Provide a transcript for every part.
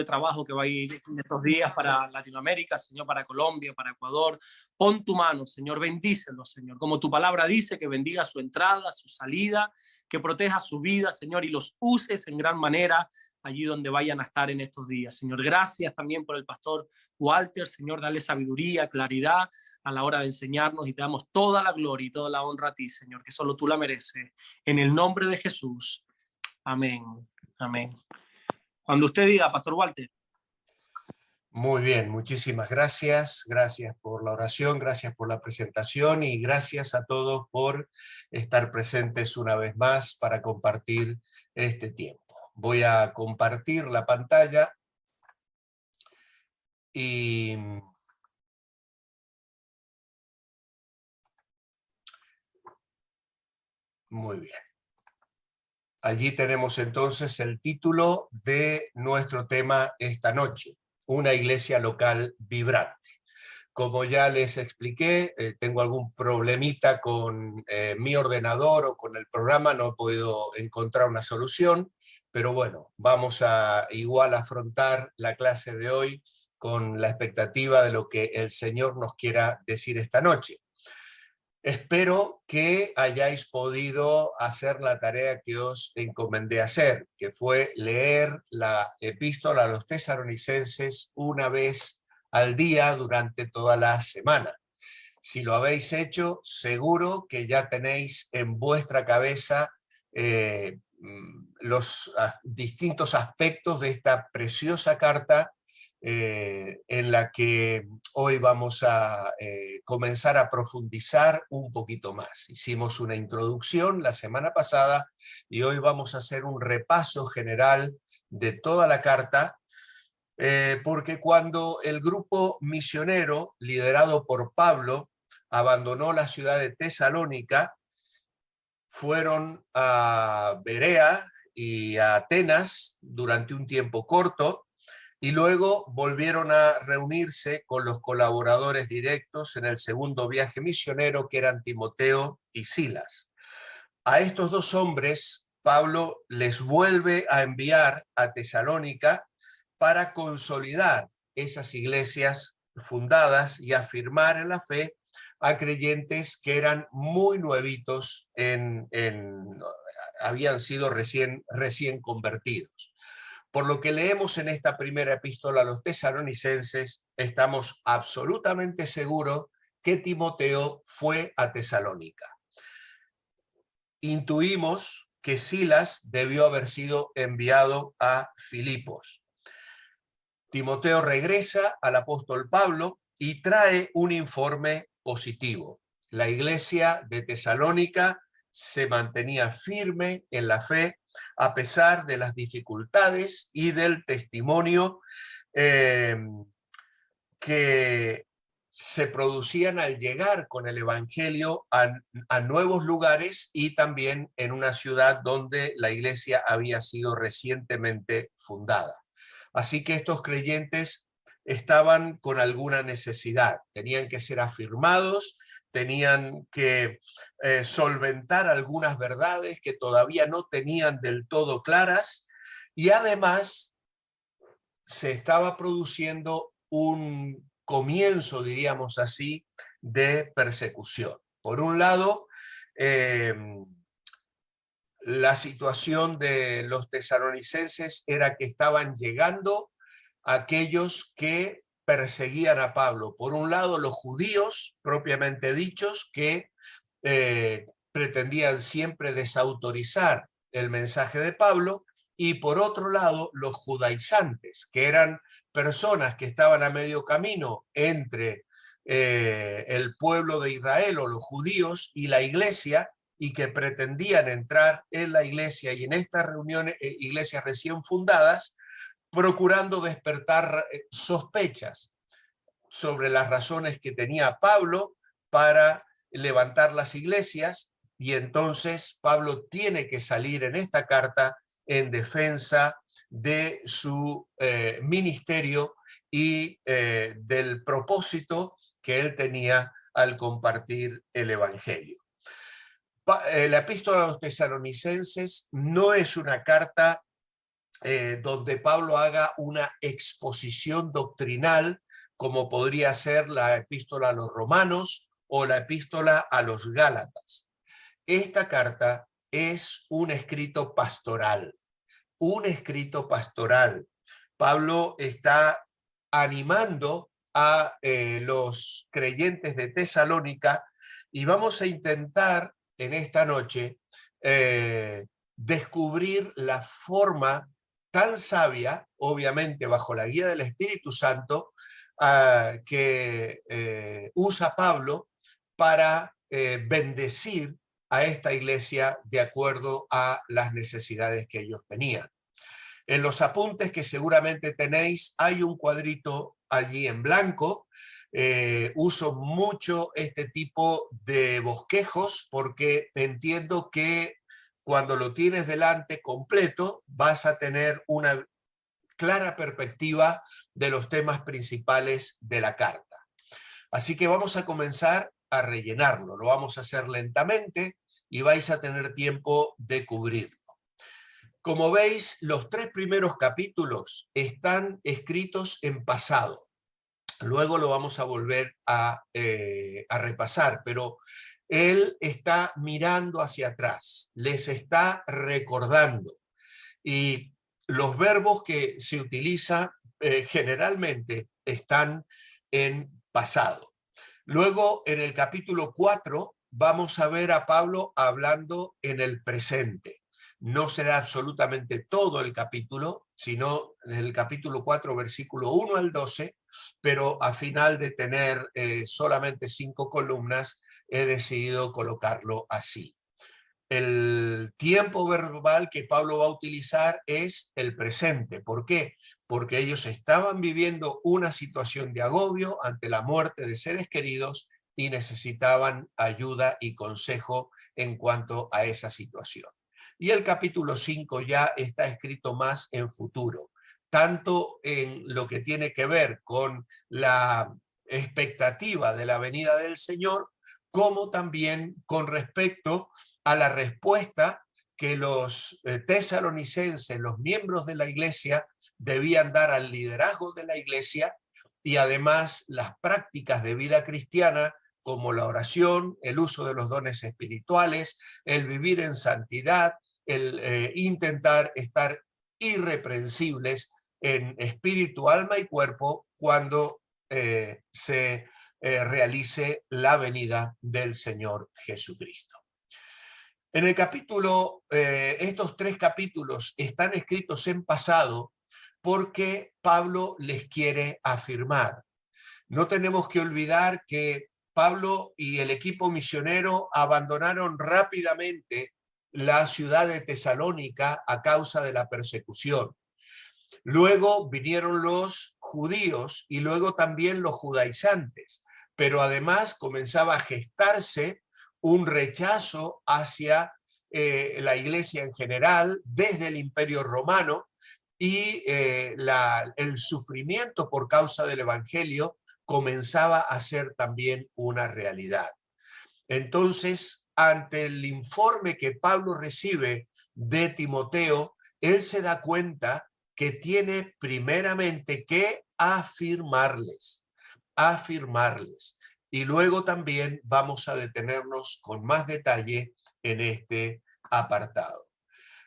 de trabajo que va a ir en estos días para Latinoamérica, Señor, para Colombia, para Ecuador. Pon tu mano, Señor, bendícelos, Señor. Como tu palabra dice, que bendiga su entrada, su salida, que proteja su vida, Señor, y los uses en gran manera allí donde vayan a estar en estos días. Señor, gracias también por el pastor Walter. Señor, dale sabiduría, claridad a la hora de enseñarnos y te damos toda la gloria y toda la honra a ti, Señor, que solo tú la mereces. En el nombre de Jesús. Amén. Amén. Cuando usted diga, pastor Walter. Muy bien, muchísimas gracias. Gracias por la oración, gracias por la presentación y gracias a todos por estar presentes una vez más para compartir este tiempo. Voy a compartir la pantalla y muy bien. Allí tenemos entonces el título de nuestro tema esta noche: una iglesia local vibrante. Como ya les expliqué, tengo algún problemita con mi ordenador o con el programa, no he podido encontrar una solución, pero bueno, vamos a igual afrontar la clase de hoy con la expectativa de lo que el Señor nos quiera decir esta noche. Espero que hayáis podido hacer la tarea que os encomendé hacer, que fue leer la epístola a los tesalonicenses una vez al día durante toda la semana. Si lo habéis hecho, seguro que ya tenéis en vuestra cabeza los distintos aspectos de esta preciosa carta en la que hoy vamos a comenzar a profundizar un poquito más. Hicimos una introducción la semana pasada y hoy vamos a hacer un repaso general de toda la carta, porque cuando el grupo misionero liderado por Pablo abandonó la ciudad de Tesalónica, fueron a Berea y a Atenas durante un tiempo corto, y luego volvieron a reunirse con los colaboradores directos en el segundo viaje misionero, que eran Timoteo y Silas. A estos dos hombres, Pablo les vuelve a enviar a Tesalónica para consolidar esas iglesias fundadas y afirmar en la fe a creyentes que eran muy nuevitos, habían sido recién convertidos. Por lo que leemos en esta primera epístola a los tesalonicenses, estamos absolutamente seguros que Timoteo fue a Tesalónica. Intuimos que Silas debió haber sido enviado a Filipos. Timoteo regresa al apóstol Pablo y trae un informe positivo. La iglesia de Tesalónica se mantenía firme en la fe a pesar de las dificultades y del testimonio que se producían al llegar con el evangelio a nuevos lugares y también en una ciudad donde la iglesia había sido recientemente fundada. Así que estos creyentes estaban con alguna necesidad, tenían que ser afirmados, tenían que solventar algunas verdades que todavía no tenían del todo claras, y además se estaba produciendo un comienzo, diríamos así, de persecución. Por un lado, la situación de los tesalonicenses era que estaban llegando aquellos que perseguían a Pablo. Por un lado, los judíos, propiamente dichos, que pretendían siempre desautorizar el mensaje de Pablo, y por otro lado, los judaizantes, que eran personas que estaban a medio camino entre el pueblo de Israel o los judíos y la iglesia, y que pretendían entrar en la iglesia y en estas reuniones, iglesias recién fundadas, procurando despertar sospechas sobre las razones que tenía Pablo para levantar las iglesias, y entonces Pablo tiene que salir en esta carta en defensa de su ministerio y del propósito que él tenía al compartir el evangelio. La epístola a los tesalonicenses no es una carta donde Pablo haga una exposición doctrinal, como podría ser la epístola a los romanos o la epístola a los gálatas. Esta carta es un escrito pastoral, un escrito pastoral. Pablo está animando a los creyentes de Tesalónica y vamos a intentar en esta noche descubrir la forma tan sabia, obviamente bajo la guía del Espíritu Santo, que usa Pablo para bendecir a esta iglesia de acuerdo a las necesidades que ellos tenían. En los apuntes que seguramente tenéis hay un cuadrito allí en blanco. Uso mucho este tipo de bosquejos porque entiendo que cuando lo tienes delante completo vas a tener una clara perspectiva de los temas principales de la carta. Así que vamos a comenzar a rellenarlo. Lo vamos a hacer lentamente y vais a tener tiempo de cubrirlo. Como veis, los 3 primeros capítulos están escritos en pasado. Luego lo vamos a volver a repasar, pero él está mirando hacia atrás, les está recordando. Y los verbos que se utilizan generalmente están en pasado. Luego, en el capítulo 4, vamos a ver a Pablo hablando en el presente. No será absolutamente todo el capítulo, sino el capítulo 4, versículo 1 al 12, pero a final de tener solamente 5 columnas, he decidido colocarlo así. El tiempo verbal que Pablo va a utilizar es el presente. ¿Por qué? Porque ellos estaban viviendo una situación de agobio ante la muerte de seres queridos y necesitaban ayuda y consejo en cuanto a esa situación. Y el capítulo 5 ya está escrito más en futuro, tanto en lo que tiene que ver con la expectativa de la venida del Señor, como también con respecto a la respuesta que los tesalonicenses, los miembros de la iglesia, debían dar al liderazgo de la iglesia y además las prácticas de vida cristiana como la oración, el uso de los dones espirituales, el vivir en santidad, el intentar estar irreprensibles en espíritu, alma y cuerpo cuando se realice la venida del Señor Jesucristo. En el capítulo, estos 3 capítulos están escritos en pasado porque Pablo les quiere afirmar. No tenemos que olvidar que Pablo y el equipo misionero abandonaron rápidamente la ciudad de Tesalónica a causa de la persecución. Luego vinieron los judíos y luego también los judaizantes, pero además comenzaba a gestarse un rechazo hacia la iglesia en general desde el Imperio Romano y el sufrimiento por causa del evangelio comenzaba a ser también una realidad. Entonces, ante el informe que Pablo recibe de Timoteo, él se da cuenta que tiene primeramente que afirmarles. Y luego también vamos a detenernos con más detalle en este apartado.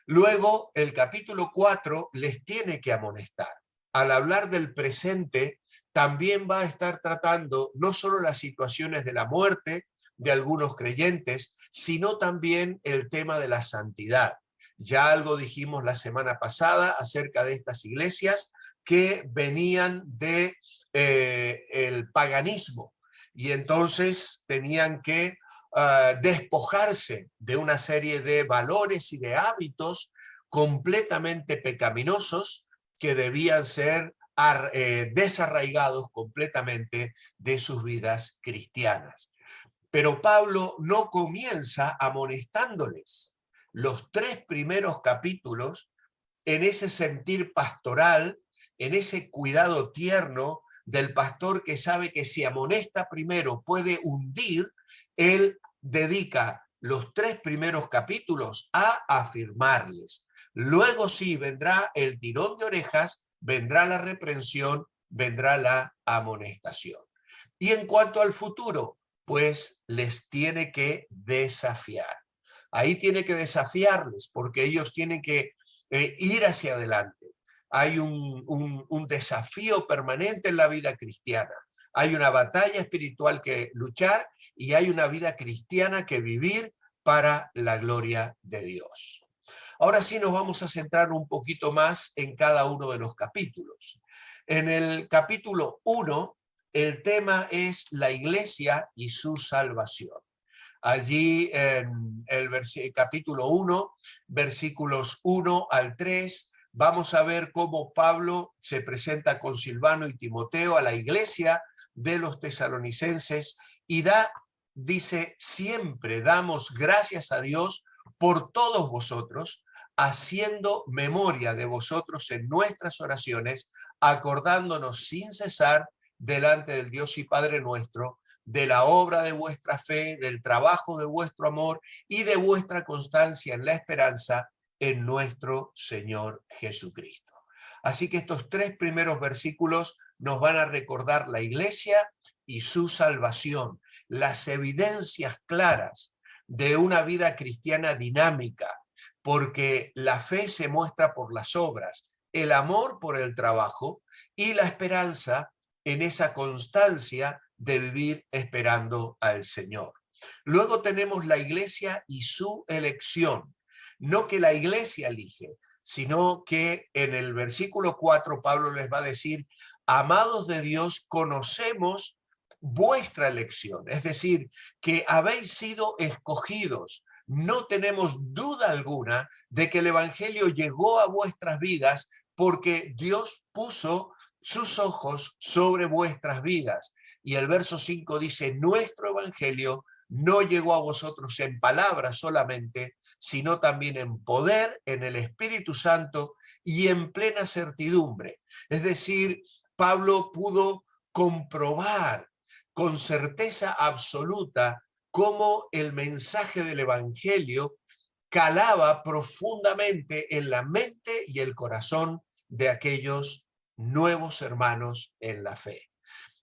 Luego, el capítulo 4 les tiene que amonestar. Al hablar del presente, también va a estar tratando no solo las situaciones de la muerte de algunos creyentes, sino también el tema de la santidad. Ya algo dijimos la semana pasada acerca de estas iglesias que venían de el paganismo y entonces tenían que despojarse de una serie de valores y de hábitos completamente pecaminosos que debían ser desarraigados completamente de sus vidas cristianas. Pero Pablo no comienza amonestándoles. Los 3 primeros capítulos, en ese sentir pastoral, en ese cuidado tierno del pastor que sabe que si amonesta primero puede hundir, él dedica los 3 primeros capítulos a afirmarles, Luego sí vendrá el tirón de orejas, vendrá la reprensión, vendrá la amonestación. Y en cuanto al futuro, pues les tiene que desafiar. Ahí tiene que desafiarles porque ellos tienen que ir hacia adelante. Hay un desafío permanente en la vida cristiana. Hay una batalla espiritual que luchar y hay una vida cristiana que vivir para la gloria de Dios. Ahora sí nos vamos a centrar un poquito más en cada uno de los capítulos. En el capítulo 1, el tema es la iglesia y su salvación. Allí en el capítulo 1, versículos 1 al 3, vamos a ver cómo Pablo se presenta con Silvano y Timoteo a la iglesia de los tesalonicenses y dice, siempre damos gracias a Dios por todos vosotros, haciendo memoria de vosotros en nuestras oraciones, acordándonos sin cesar delante del Dios y Padre nuestro, de la obra de vuestra fe, del trabajo de vuestro amor y de vuestra constancia en la esperanza en nuestro Señor Jesucristo. Así que estos 3 primeros versículos nos van a recordar la iglesia y su salvación, las evidencias claras de una vida cristiana dinámica, porque la fe se muestra por las obras, el amor por el trabajo y la esperanza en esa constancia de vivir esperando al Señor. Luego tenemos la iglesia y su elección. No que la iglesia elige, sino que en el versículo 4 Pablo les va a decir, amados de Dios, conocemos vuestra elección, es decir, que habéis sido escogidos. No tenemos duda alguna de que el evangelio llegó a vuestras vidas porque Dios puso sus ojos sobre vuestras vidas. Y el verso 5 dice, nuestro evangelio no llegó a vosotros en palabras solamente, sino también en poder, en el Espíritu Santo y en plena certidumbre. Es decir, Pablo pudo comprobar con certeza absoluta cómo el mensaje del evangelio calaba profundamente en la mente y el corazón de aquellos nuevos hermanos en la fe.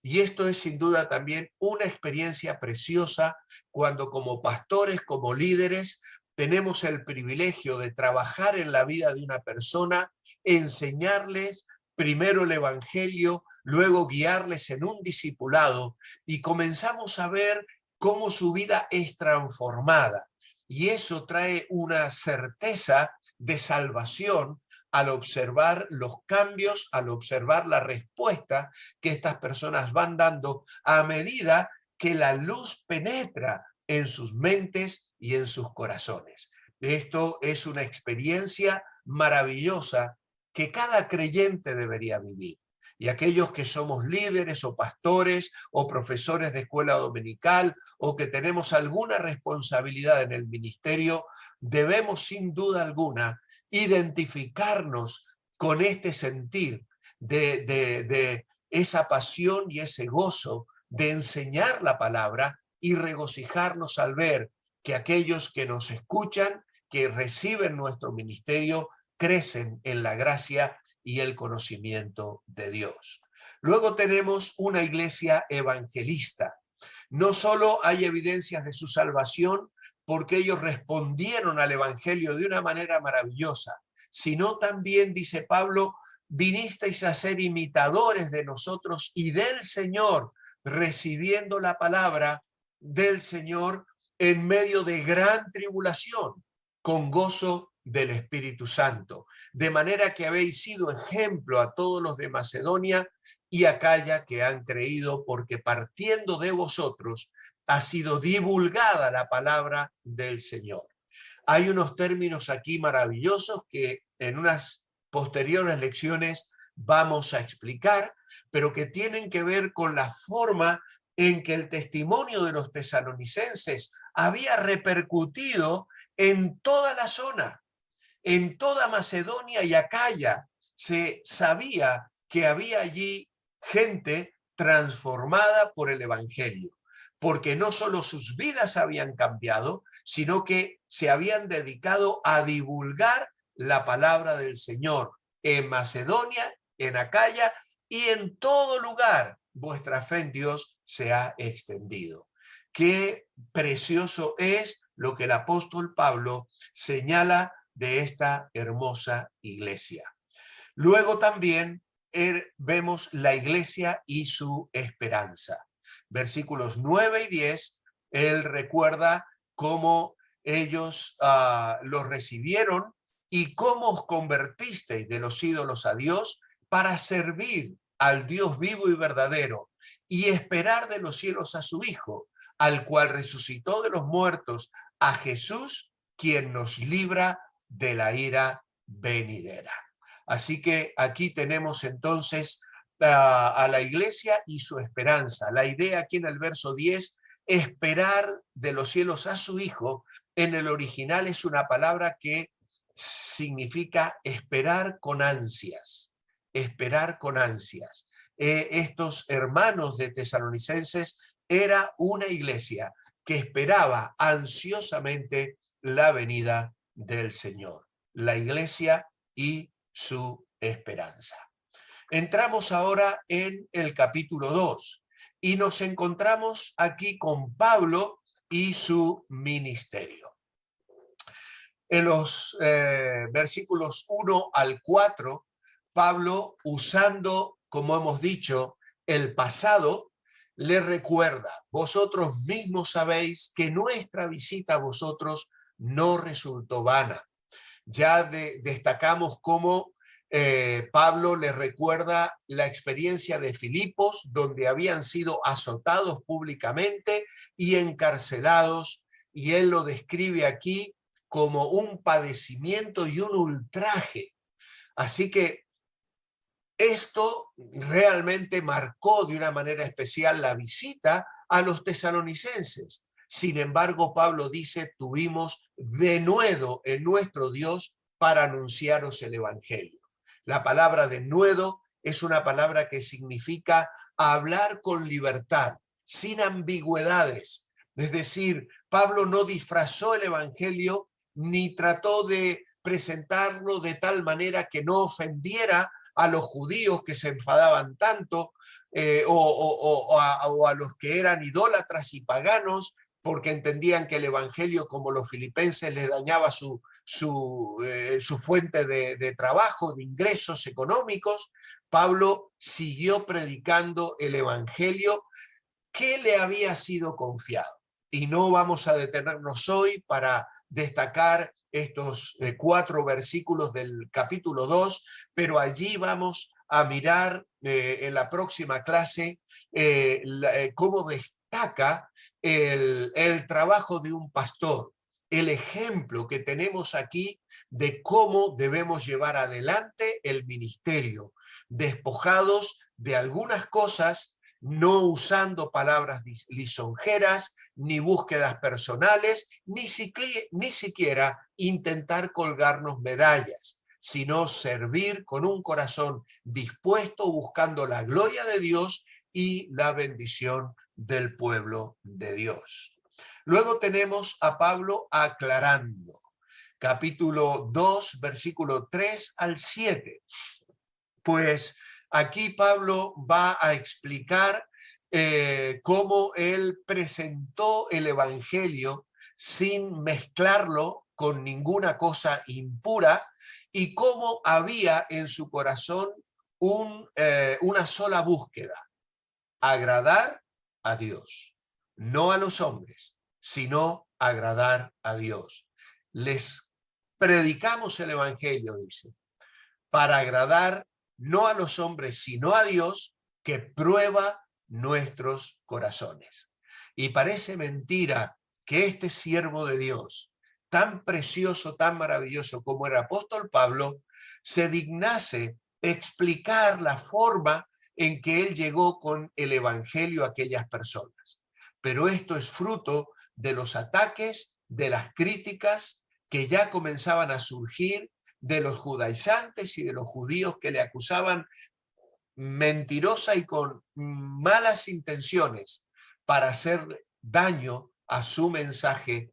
Y esto es sin duda también una experiencia preciosa cuando como pastores, como líderes, tenemos el privilegio de trabajar en la vida de una persona, enseñarles primero el evangelio, luego guiarles en un discipulado y comenzamos a ver cómo su vida es transformada. Y eso trae una certeza de salvación al observar los cambios, al observar la respuesta que estas personas van dando a medida que la luz penetra en sus mentes y en sus corazones. Esto es una experiencia maravillosa que cada creyente debería vivir. Y aquellos que somos líderes o pastores o profesores de escuela dominical o que tenemos alguna responsabilidad en el ministerio, debemos sin duda alguna identificarnos con este sentir de esa pasión y ese gozo de enseñar la palabra y regocijarnos al ver que aquellos que nos escuchan, que reciben nuestro ministerio, crecen en la gracia y el conocimiento de Dios. Luego tenemos una iglesia evangelista. No solo hay evidencias de su salvación, porque ellos respondieron al evangelio de una manera maravillosa, sino también, dice Pablo, vinisteis a ser imitadores de nosotros y del Señor, recibiendo la palabra del Señor en medio de gran tribulación, con gozo del Espíritu Santo, de manera que habéis sido ejemplo a todos los de Macedonia y Acaya que han creído, porque partiendo de vosotros ha sido divulgada la palabra del Señor. Hay unos términos aquí maravillosos que en unas posteriores lecciones vamos a explicar, pero que tienen que ver con la forma en que el testimonio de los tesalonicenses había repercutido en toda la zona, en toda Macedonia y Acaya. Se sabía que había allí gente transformada por el evangelio, porque no solo sus vidas habían cambiado, sino que se habían dedicado a divulgar la palabra del Señor en Macedonia, en Acaya y en todo lugar vuestra fe en Dios se ha extendido. Qué precioso es lo que el apóstol Pablo señala de esta hermosa iglesia. Luego también vemos la iglesia y su esperanza. Versículos 9 y 10, él recuerda cómo ellos los recibieron y cómo os convertisteis de los ídolos a Dios para servir al Dios vivo y verdadero y esperar de los cielos a su Hijo, al cual resucitó de los muertos, a Jesús, quien nos libra de la ira venidera. Así que aquí tenemos entonces a la iglesia y su esperanza. La idea aquí en el verso 10, esperar de los cielos a su Hijo, en el original es una palabra que significa esperar con ansias, esperar con ansias. Estos hermanos de Tesalonicenses era una iglesia que esperaba ansiosamente la venida del Señor. La iglesia y su esperanza. Entramos ahora en el capítulo 2 y nos encontramos aquí con Pablo y su ministerio. En los versículos 1 al 4, Pablo, usando, como hemos dicho, el pasado, le recuerda: vosotros mismos sabéis que nuestra visita a vosotros no resultó vana. Ya destacamos cómo Pablo le recuerda la experiencia de Filipos, donde habían sido azotados públicamente y encarcelados, y él lo describe aquí como un padecimiento y un ultraje. Así que esto realmente marcó de una manera especial la visita a los tesalonicenses. Sin embargo, Pablo dice: tuvimos denuedo en nuestro Dios para anunciaros el evangelio. La palabra denuedo es una palabra que significa hablar con libertad, sin ambigüedades. Es decir, Pablo no disfrazó el evangelio ni trató de presentarlo de tal manera que no ofendiera a los judíos que se enfadaban tanto, o a los que eran idólatras y paganos, porque entendían que el evangelio, como los filipenses, les dañaba su fuente de trabajo, de ingresos económicos. Pablo siguió predicando el evangelio que le había sido confiado. Y no vamos a detenernos hoy para destacar estos 4 versículos del capítulo 2, pero allí vamos a mirar en la próxima clase cómo destaca el trabajo de un pastor, el ejemplo que tenemos aquí de cómo debemos llevar adelante el ministerio, despojados de algunas cosas, no usando palabras lisonjeras, ni búsquedas personales, ni siquiera intentar colgarnos medallas, sino servir con un corazón dispuesto, buscando la gloria de Dios y la bendición del pueblo de Dios. Luego tenemos a Pablo aclarando. Capítulo 2, versículo 3 al 7. Pues aquí Pablo va a explicar cómo él presentó el evangelio sin mezclarlo con ninguna cosa impura y cómo había en su corazón una sola búsqueda: agradar a Dios, no a los hombres, sino agradar a Dios. Les predicamos el evangelio, dice, para agradar no a los hombres, sino a Dios, que prueba nuestros corazones. Y parece mentira que este siervo de Dios, tan precioso, tan maravilloso como era el apóstol Pablo, se dignase explicar la forma en que él llegó con el evangelio a aquellas personas. Pero esto es fruto de los ataques, de las críticas que ya comenzaban a surgir de los judaizantes y de los judíos que le acusaban mentirosa y con malas intenciones para hacer daño a su mensaje.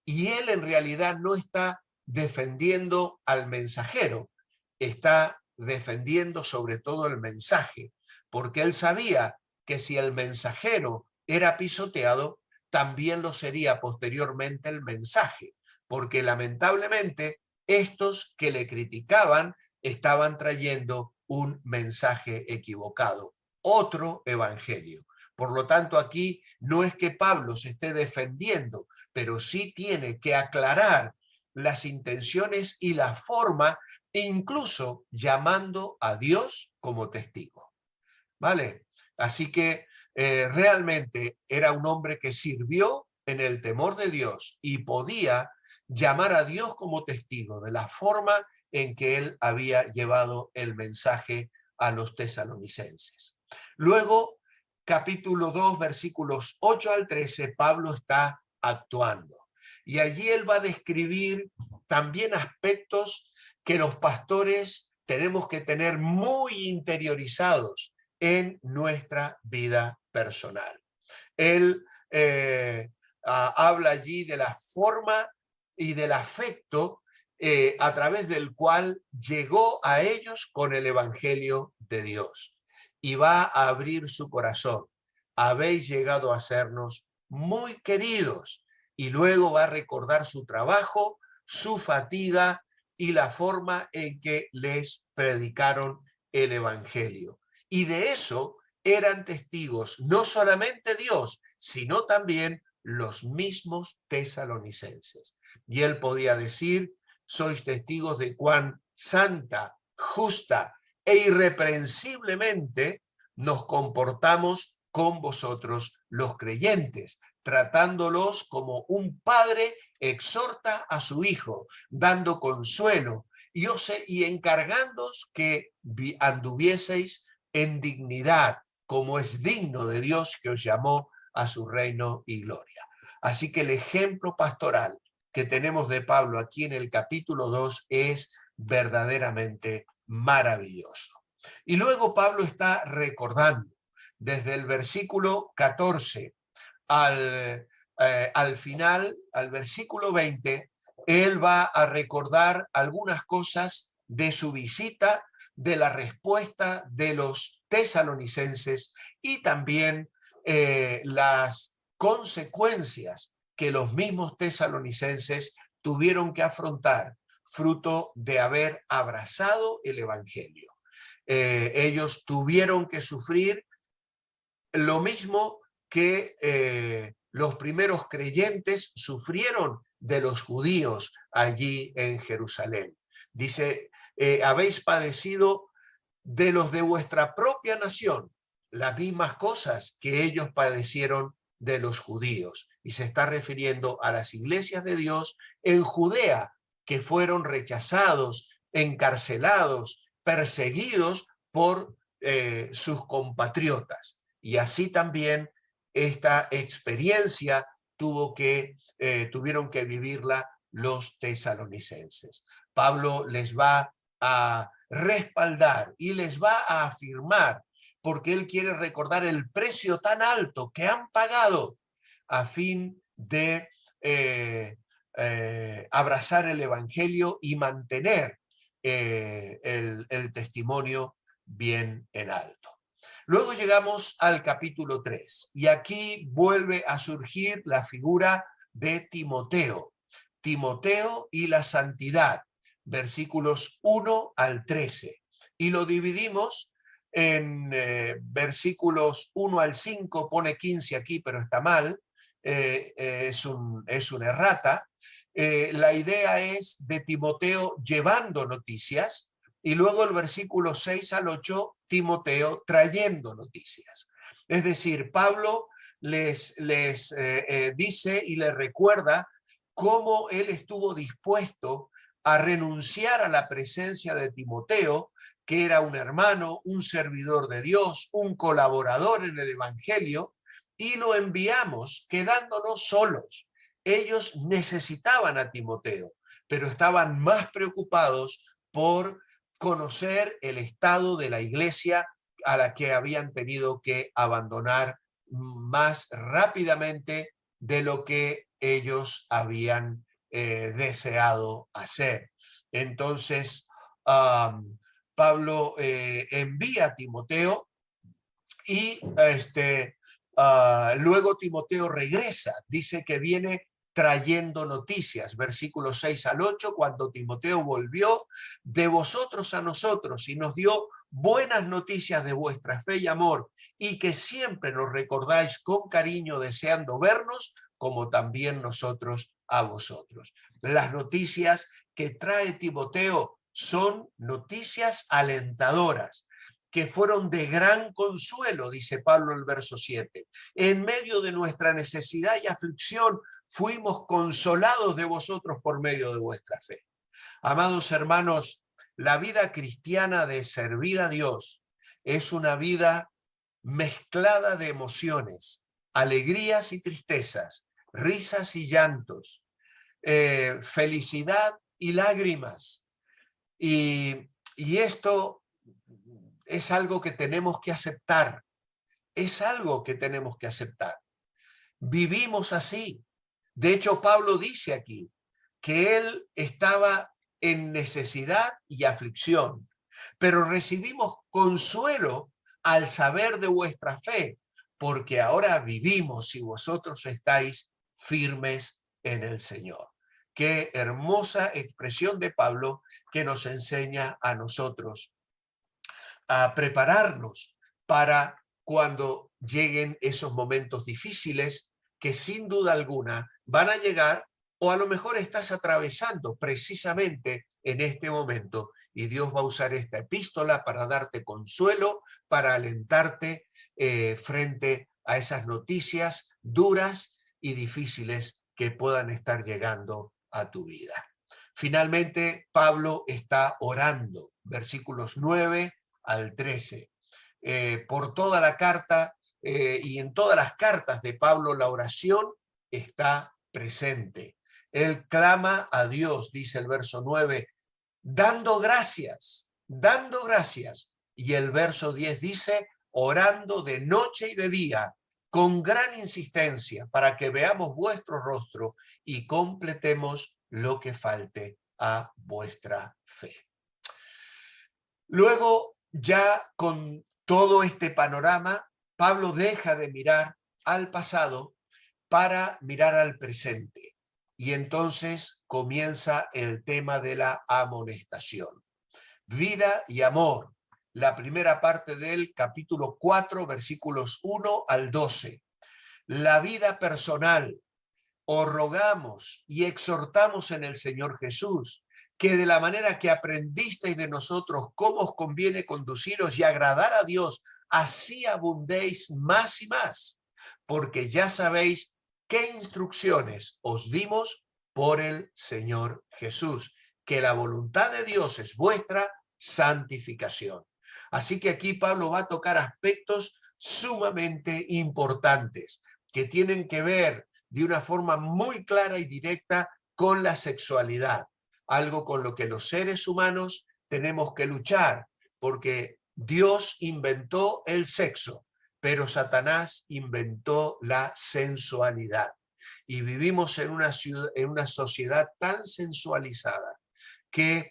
Y él en realidad no está defendiendo al mensajero, está defendiendo sobre todo el mensaje, porque él sabía que si el mensajero era pisoteado, también lo sería posteriormente el mensaje, porque lamentablemente estos que le criticaban estaban trayendo un mensaje equivocado, otro evangelio. Por lo tanto, aquí no es que Pablo se esté defendiendo, pero sí tiene que aclarar las intenciones y la forma, incluso llamando a Dios como testigo. ¿Vale? Así que realmente era un hombre que sirvió en el temor de Dios y podía llamar a Dios como testigo de la forma en que él había llevado el mensaje a los tesalonicenses. Luego, capítulo 2, versículos 8 al 13, Pablo está actuando. Y allí él va a describir también aspectos que los pastores tenemos que tener muy interiorizados en nuestra vida personal. Él habla allí de la forma y del afecto a través del cual llegó a ellos con el Evangelio de Dios. Y va a abrir su corazón. Habéis llegado a sernos muy queridos. Y luego va a recordar su trabajo, su fatiga y la forma en que les predicaron el Evangelio. Y de eso eran testigos no solamente Dios, sino también los mismos tesalonicenses. Y él podía decir, sois testigos de cuán santa, justa e irreprensiblemente nos comportamos con vosotros los creyentes, tratándolos como un padre exhorta a su hijo, dando consuelo y encargándoos que anduvieseis en dignidad, como es digno de Dios que os llamó a su reino y gloria. Así que el ejemplo pastoral que tenemos de Pablo aquí en el capítulo 2 es verdaderamente maravilloso. Y luego Pablo está recordando desde el versículo 14 al final, al versículo 20, él va a recordar algunas cosas de su visita, de la respuesta de los tesalonicenses y también las consecuencias que los mismos tesalonicenses tuvieron que afrontar fruto de haber abrazado el evangelio. Ellos tuvieron que sufrir lo mismo que los primeros creyentes sufrieron de los judíos allí en Jerusalén. Dice, habéis padecido de los de vuestra propia nación las mismas cosas que ellos padecieron de los judíos. Y se está refiriendo a las iglesias de Dios en Judea, que fueron rechazados, encarcelados, perseguidos por sus compatriotas. Y así también esta experiencia tuvieron que vivirla los tesalonicenses. Pablo les va a respaldar y les va a afirmar, porque él quiere recordar el precio tan alto que han pagado a fin de abrazar el evangelio y mantener el testimonio bien en alto. Luego llegamos al capítulo 3 y aquí vuelve a surgir la figura de Timoteo. Timoteo y la santidad, versículos 1 al 13. Y lo dividimos en versículos 1 al 5, pone 15 aquí, pero está mal, es una errata. La idea es de Timoteo llevando noticias, y luego el versículo 6 al 8, Timoteo trayendo noticias. Es decir, Pablo les dice y les recuerda cómo él estuvo dispuesto a renunciar a la presencia de Timoteo, que era un hermano, un servidor de Dios, un colaborador en el evangelio, y lo enviamos quedándonos solos. Ellos necesitaban a Timoteo, pero estaban más preocupados por conocer el estado de la iglesia a la que habían tenido que abandonar más rápidamente de lo que ellos habían deseado hacer. Entonces, Pablo envía a Timoteo y luego Timoteo regresa, dice que viene trayendo noticias, versículos 6 al 8, cuando Timoteo volvió de vosotros a nosotros y nos dio buenas noticias de vuestra fe y amor, y que siempre nos recordáis con cariño deseando vernos, como también nosotros a vosotros. Las noticias que trae Timoteo son noticias alentadoras, que fueron de gran consuelo, dice Pablo en el verso 7. En medio de nuestra necesidad y aflicción, fuimos consolados de vosotros por medio de vuestra fe. Amados hermanos, la vida cristiana de servir a Dios es una vida mezclada de emociones, alegrías y tristezas, risas y llantos, felicidad y lágrimas. Y esto es algo que tenemos que aceptar. Es algo que tenemos que aceptar. Vivimos así. De hecho, Pablo dice aquí que él estaba en necesidad y aflicción, pero recibimos consuelo al saber de vuestra fe, porque ahora vivimos y vosotros estáis firmes en el Señor. Qué hermosa expresión de Pablo que nos enseña a nosotros a prepararnos para cuando lleguen esos momentos difíciles que sin duda alguna van a llegar, o a lo mejor estás atravesando precisamente en este momento y Dios va a usar esta epístola para darte consuelo, para alentarte frente a esas noticias duras y difíciles que puedan estar llegando a tu vida. Finalmente, Pablo está orando, versículos 9 al 13. Por toda la carta y en todas las cartas de Pablo la oración está presente. Él clama a Dios, dice el verso 9, dando gracias. Y el verso 10 dice, orando de noche y de día, con gran insistencia, para que veamos vuestro rostro y completemos lo que falte a vuestra fe. Luego, ya con todo este panorama, Pablo deja de mirar al pasado para mirar al presente. Y entonces comienza el tema de la amonestación. Vida y amor. La primera parte del capítulo 4, versículos 1 al 12. La vida personal. Os rogamos y exhortamos en el Señor Jesús, que de la manera que aprendisteis de nosotros cómo os conviene conduciros y agradar a Dios, así abundéis más y más, porque ya sabéis qué instrucciones os dimos por el Señor Jesús, que la voluntad de Dios es vuestra santificación. Así que aquí Pablo va a tocar aspectos sumamente importantes que tienen que ver de una forma muy clara y directa con la sexualidad, algo con lo que los seres humanos tenemos que luchar, porque Dios inventó el sexo, pero Satanás inventó la sensualidad. Y vivimos en una sociedad tan sensualizada que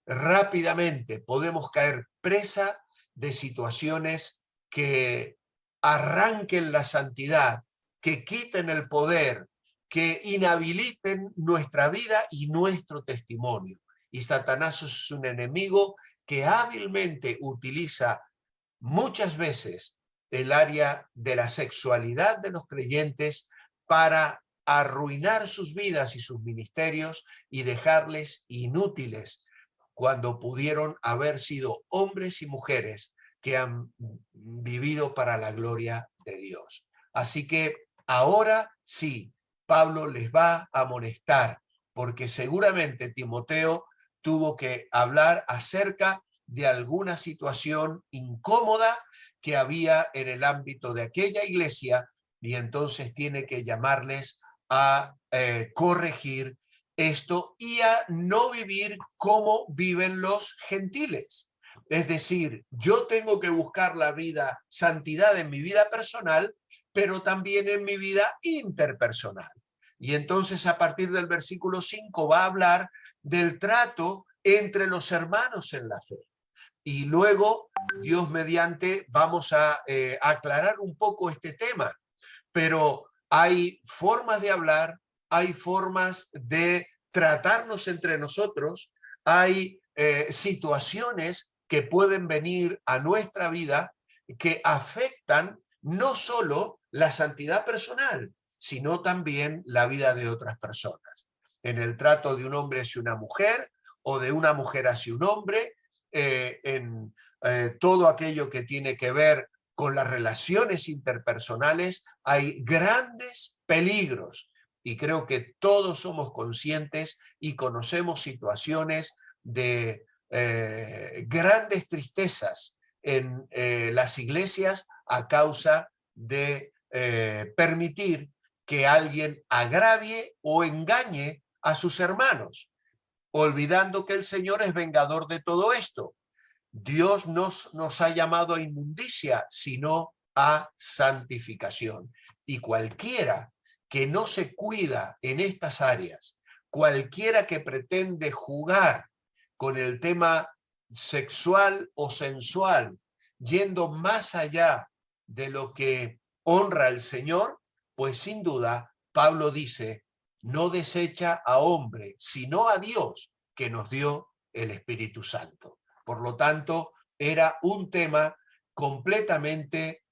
rápidamente podemos caer presa de situaciones que arranquen la santidad, que quiten el poder, que inhabiliten nuestra vida y nuestro testimonio. Y Satanás es un enemigo que hábilmente utiliza muchas veces el área de la sexualidad de los creyentes para arruinar sus vidas y sus ministerios y dejarles inútiles cuando pudieron haber sido hombres y mujeres que han vivido para la gloria de Dios. Así que ahora sí, Pablo les va a amonestar, porque seguramente Timoteo tuvo que hablar acerca de alguna situación incómoda que había en el ámbito de aquella iglesia, y entonces tiene que llamarles a corregir esto y a no vivir como viven los gentiles. Es decir, yo tengo que buscar la vida, santidad en mi vida personal, pero también en mi vida interpersonal. Y entonces a partir del versículo 5 va a hablar del trato entre los hermanos en la fe. Y luego, Dios mediante, vamos a aclarar un poco este tema. Pero hay formas de hablar, hay formas de tratarnos entre nosotros, hay situaciones que pueden venir a nuestra vida que afectan no solo la santidad personal, sino también la vida de otras personas. En el trato de un hombre hacia una mujer o de una mujer hacia un hombre, en todo aquello que tiene que ver con las relaciones interpersonales, hay grandes peligros. Y creo que todos somos conscientes y conocemos situaciones de grandes tristezas en las iglesias a causa de permitir que alguien agravie o engañe a sus hermanos, olvidando que el Señor es vengador de todo esto. Dios nos ha llamado a inmundicia, sino a santificación. Y cualquiera que no se cuida en estas áreas, cualquiera que pretende jugar con el tema sexual o sensual, yendo más allá de lo que honra al Señor, pues sin duda Pablo dice, no desecha a hombre, sino a Dios que nos dio el Espíritu Santo. Por lo tanto, era un tema completamente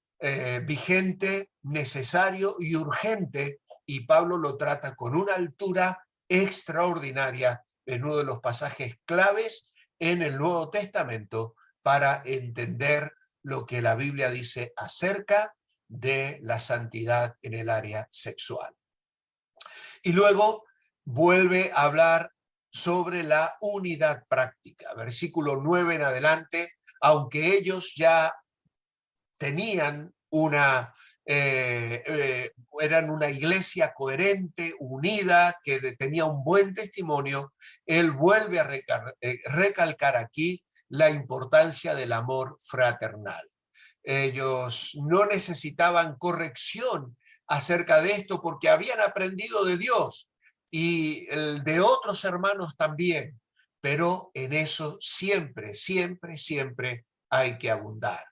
vigente, necesario y urgente, y Pablo lo trata con una altura extraordinaria en uno de los pasajes claves en el Nuevo Testamento para entender lo que la Biblia dice acerca de la santidad en el área sexual. Y luego vuelve a hablar sobre la unidad práctica. Versículo 9 en adelante, aunque ellos ya tenían eran una iglesia coherente, unida, que tenía un buen testimonio, él vuelve a recalcar aquí la importancia del amor fraternal. Ellos no necesitaban corrección acerca de esto porque habían aprendido de Dios y de otros hermanos también, pero en eso siempre, siempre, siempre hay que abundar.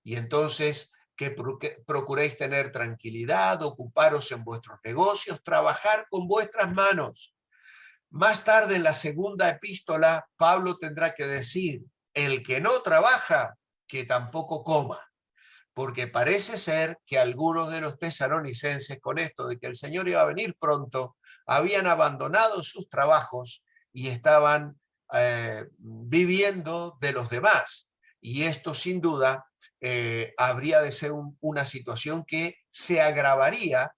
Y entonces que procuréis tener tranquilidad, ocuparos en vuestros negocios, trabajar con vuestras manos. Más tarde en la segunda epístola, Pablo tendrá que decir, el que no trabaja, que tampoco coma. Porque parece ser que algunos de los tesalonicenses, con esto de que el Señor iba a venir pronto, habían abandonado sus trabajos y estaban viviendo de los demás. Y esto sin duda habría de ser una situación que se agravaría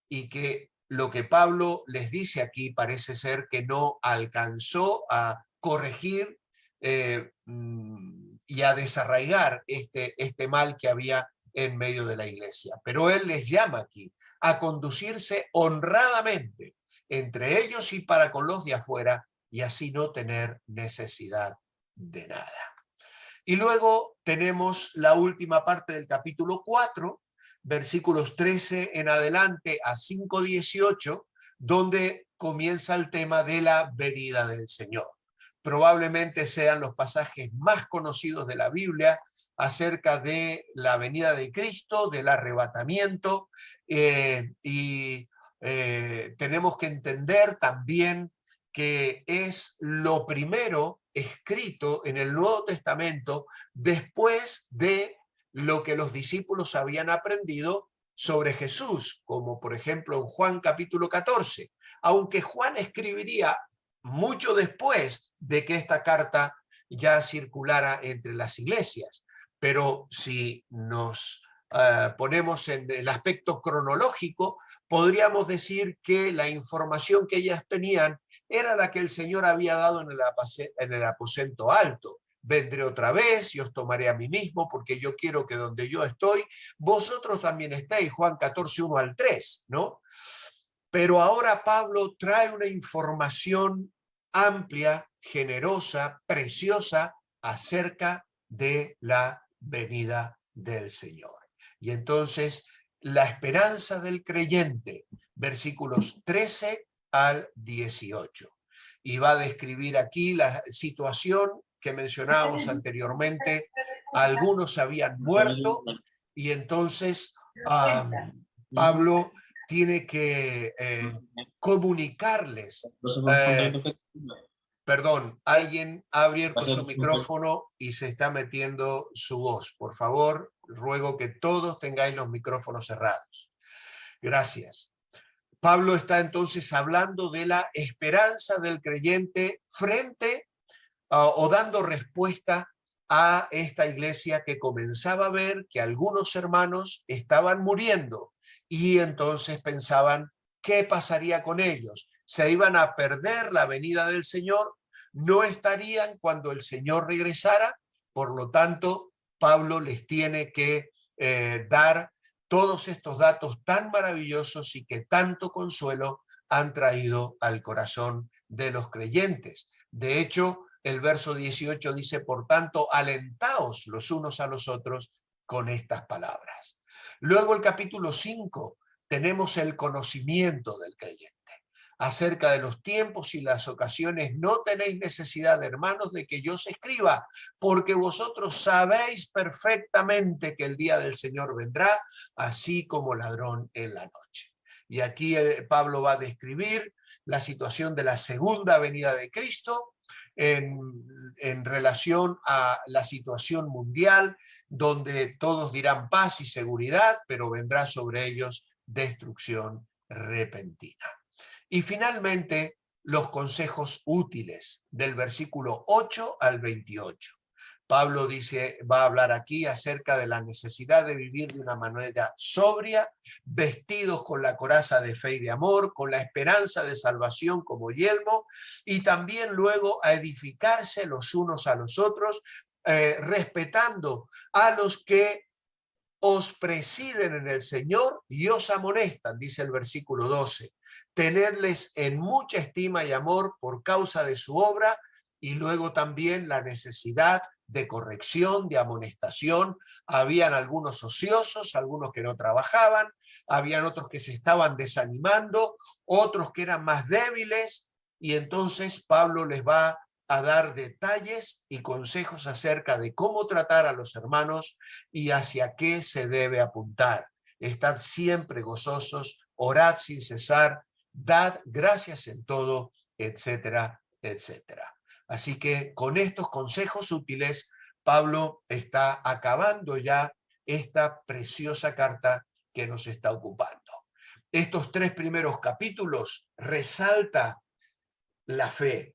y que lo que Pablo les dice aquí parece ser que no alcanzó a corregir y a desarraigar este mal que había en medio de la iglesia. Pero él les llama aquí a conducirse honradamente entre ellos y para con los de afuera, y así no tener necesidad de nada. Y luego tenemos la última parte del capítulo 4, versículos 13 en adelante a 5:18, donde comienza el tema de la venida del Señor. Probablemente sean los pasajes más conocidos de la Biblia acerca de la venida de Cristo, del arrebatamiento, tenemos que entender también que es lo primero escrito en el Nuevo Testamento después de lo que los discípulos habían aprendido sobre Jesús, como por ejemplo en Juan capítulo 14, aunque Juan escribiría mucho después de que esta carta ya circulara entre las iglesias. Pero si nos ponemos en el aspecto cronológico, podríamos decir que la información que ellas tenían era la que el Señor había dado en el aposento alto. Vendré otra vez y os tomaré a mí mismo, porque yo quiero que donde yo estoy, vosotros también estéis. Juan 14, 1 al 3, ¿no? Pero ahora Pablo trae una información amplia, generosa, preciosa, acerca de la venida del Señor. Y entonces la esperanza del creyente versículos 13 al 18. Y va a describir aquí la situación que mencionábamos anteriormente. Algunos habían muerto y entonces Pablo tiene que comunicarles. Perdón, alguien ha abierto su micrófono y se está metiendo su voz. Por favor, ruego que todos tengáis los micrófonos cerrados. Gracias. Pablo está entonces hablando de la esperanza del creyente frente o dando respuesta a esta iglesia que comenzaba a ver que algunos hermanos estaban muriendo y entonces pensaban, ¿qué pasaría con ellos? ¿Se iban a perder la venida del Señor? ¿No estarían cuando el Señor regresara? Por lo tanto, Pablo les tiene que dar todos estos datos tan maravillosos y que tanto consuelo han traído al corazón de los creyentes. De hecho, el verso 18 dice, por tanto, alentaos los unos a los otros con estas palabras. Luego el capítulo 5, tenemos el conocimiento del creyente. Acerca de los tiempos y las ocasiones, no tenéis necesidad, hermanos, de que yo os escriba, porque vosotros sabéis perfectamente que el día del Señor vendrá, así como ladrón en la noche. Y aquí Pablo va a describir la situación de la segunda venida de Cristo, en relación a la situación mundial, donde todos dirán paz y seguridad, pero vendrá sobre ellos destrucción repentina. Y finalmente, los consejos útiles del versículo 8 al 28. Pablo dice, va a hablar aquí acerca de la necesidad de vivir de una manera sobria, vestidos con la coraza de fe y de amor, con la esperanza de salvación como yelmo, y también luego a edificarse los unos a los otros, respetando a los que os presiden en el Señor y os amonestan, dice el versículo 12. Tenerles en mucha estima y amor por causa de su obra, y luego también la necesidad de corrección, de amonestación. Habían algunos ociosos, algunos que no trabajaban, habían otros que se estaban desanimando, otros que eran más débiles, y entonces Pablo les va a dar detalles y consejos acerca de cómo tratar a los hermanos y hacia qué se debe apuntar. Estad siempre gozosos, orad sin cesar, dad gracias en todo, etcétera, etcétera. Así que con estos consejos útiles, Pablo está acabando ya esta preciosa carta que nos está ocupando. Estos 3 primeros capítulos resalta la fe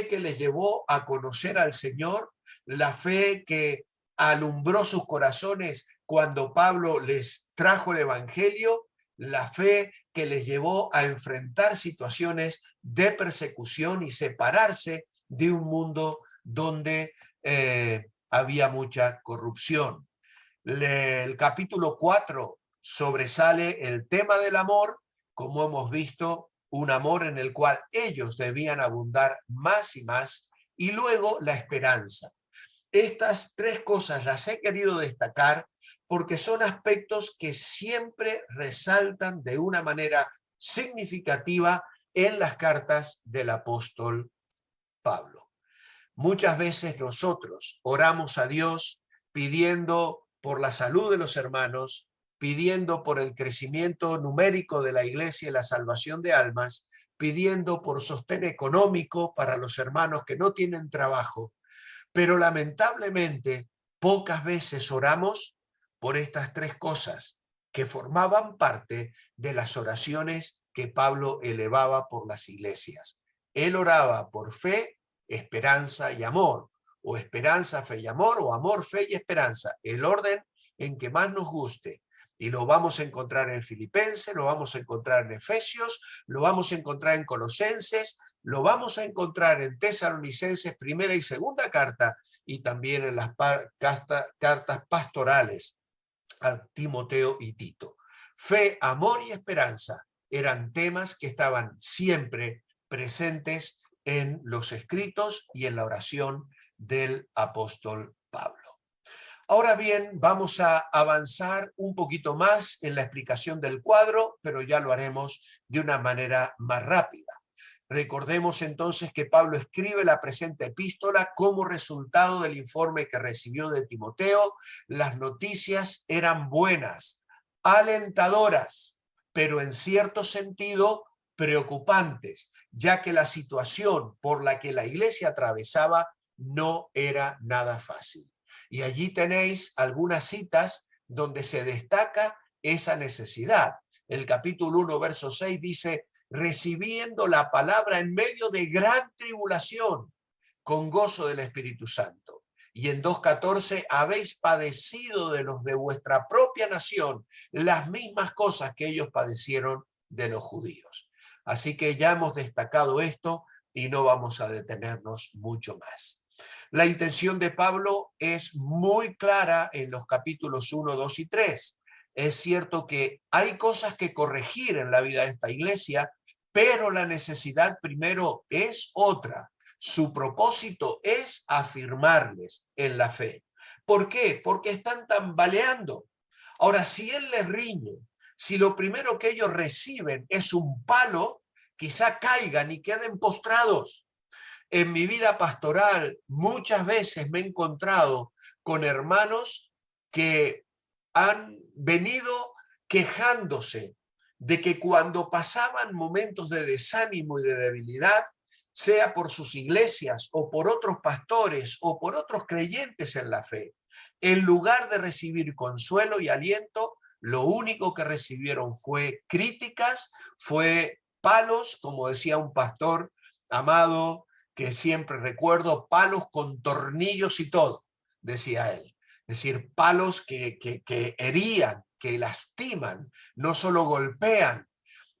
que les llevó a conocer al Señor, la fe que alumbró sus corazones cuando Pablo les trajo el Evangelio, la fe que les llevó a enfrentar situaciones de persecución y separarse de un mundo donde había mucha corrupción. El capítulo 4 sobresale el tema del amor, como hemos visto, un amor en el cual ellos debían abundar más y más, y luego la esperanza. Estas 3 cosas las he querido destacar porque son aspectos que siempre resaltan de una manera significativa en las cartas del apóstol Pablo. Muchas veces nosotros oramos a Dios pidiendo por la salud de los hermanos, pidiendo por el crecimiento numérico de la iglesia y la salvación de almas, pidiendo por sostén económico para los hermanos que no tienen trabajo. Pero lamentablemente, pocas veces oramos por estas 3 cosas que formaban parte de las oraciones que Pablo elevaba por las iglesias. Él oraba por fe, esperanza y amor, o esperanza, fe y amor, o amor, fe y esperanza, el orden en que más nos guste. Y lo vamos a encontrar en Filipenses, lo vamos a encontrar en Efesios, lo vamos a encontrar en Colosenses, lo vamos a encontrar en Tesalonicenses, primera y segunda carta, y también en las cartas pastorales a Timoteo y Tito. Fe, amor y esperanza eran temas que estaban siempre presentes en los escritos y en la oración del apóstol Pablo. Ahora bien, vamos a avanzar un poquito más en la explicación del cuadro, pero ya lo haremos de una manera más rápida. Recordemos entonces que Pablo escribe la presente epístola como resultado del informe que recibió de Timoteo. Las noticias eran buenas, alentadoras, pero en cierto sentido preocupantes, ya que la situación por la que la iglesia atravesaba no era nada fácil. Y allí tenéis algunas citas donde se destaca esa necesidad. El capítulo 1, verso 6 dice: recibiendo la palabra en medio de gran tribulación, con gozo del Espíritu Santo. Y en 2:14, habéis padecido de los de vuestra propia nación las mismas cosas que ellos padecieron de los judíos. Así que ya hemos destacado esto y no vamos a detenernos mucho más. La intención de Pablo es muy clara en los capítulos 1, 2 y 3. Es cierto que hay cosas que corregir en la vida de esta iglesia, pero la necesidad primero es otra. Su propósito es afirmarles en la fe. ¿Por qué? Porque están tambaleando. Ahora, si él les riñe, si lo primero que ellos reciben es un palo, quizá caigan y queden postrados. En mi vida pastoral muchas veces me he encontrado con hermanos que han venido quejándose de que cuando pasaban momentos de desánimo y de debilidad, sea por sus iglesias o por otros pastores o por otros creyentes en la fe, en lugar de recibir consuelo y aliento, lo único que recibieron fue críticas, fue palos, como decía un pastor amado que siempre recuerdo, palos con tornillos y todo, decía él. Es decir, palos que herían, que lastiman, no solo golpean.